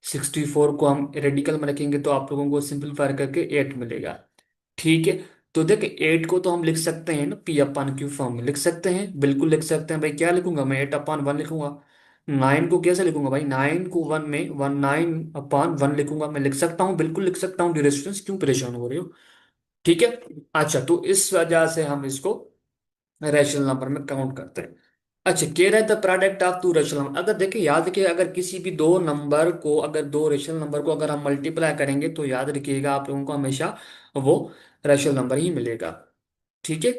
64 को हम रेडिकल में रखेंगे तो आप लोगों को सिंपलीफाई करके 8 मिलेगा। ठीक है, तो देखिए 8 को तो हम लिख सकते हैं ना पी अपान क्यू फॉर्म में, लिख सकते हैं, बिल्कुल लिख सकते हैं भाई। क्या लिखूंगा मैं? 8/1 लिखूंगा। 9 को कैसे लिखूंगा भाई? 9 को 1 में 19/1 लिखूंगा, मैं लिख सकता हूँ, बिल्कुल लिख सकता हूँ। ड्यूरेशंस क्यों परेशान हो रहे हो? ठीक है। अच्छा, तो इस वजह से हम इसको रैशनल नंबर में काउंट करते हैं। अच्छा, कह रहा है the product of two rational number. अगर देखिए, याद रखिए, अगर किसी भी दो नंबर को, अगर दो रेशनल नंबर को अगर हम मल्टीप्लाई करेंगे, तो याद रखिएगा आप लोगों को हमेशा वो रेशनल नंबर ही मिलेगा। ठीक है।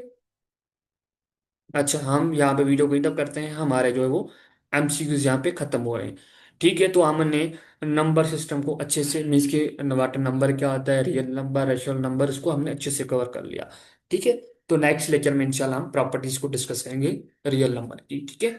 अच्छा, हम यहाँ पे वीडियो को इधर करते हैं, हमारे जो है वो एमसीक्यूज यहाँ पे खत्म हो रहे हैं। ठीक है, तो हमने नंबर सिस्टम को अच्छे से, मीन्स के वाट नंबर क्या होता है, रियल नंबर, रेशनल नंबर, इसको हमने अच्छे से कवर कर लिया। ठीक है। तो नेक्स्ट लेक्चर में इंशाल्लाह हम प्रॉपर्टीज को डिस्कस करेंगे रियल नंबर की। ठीक है।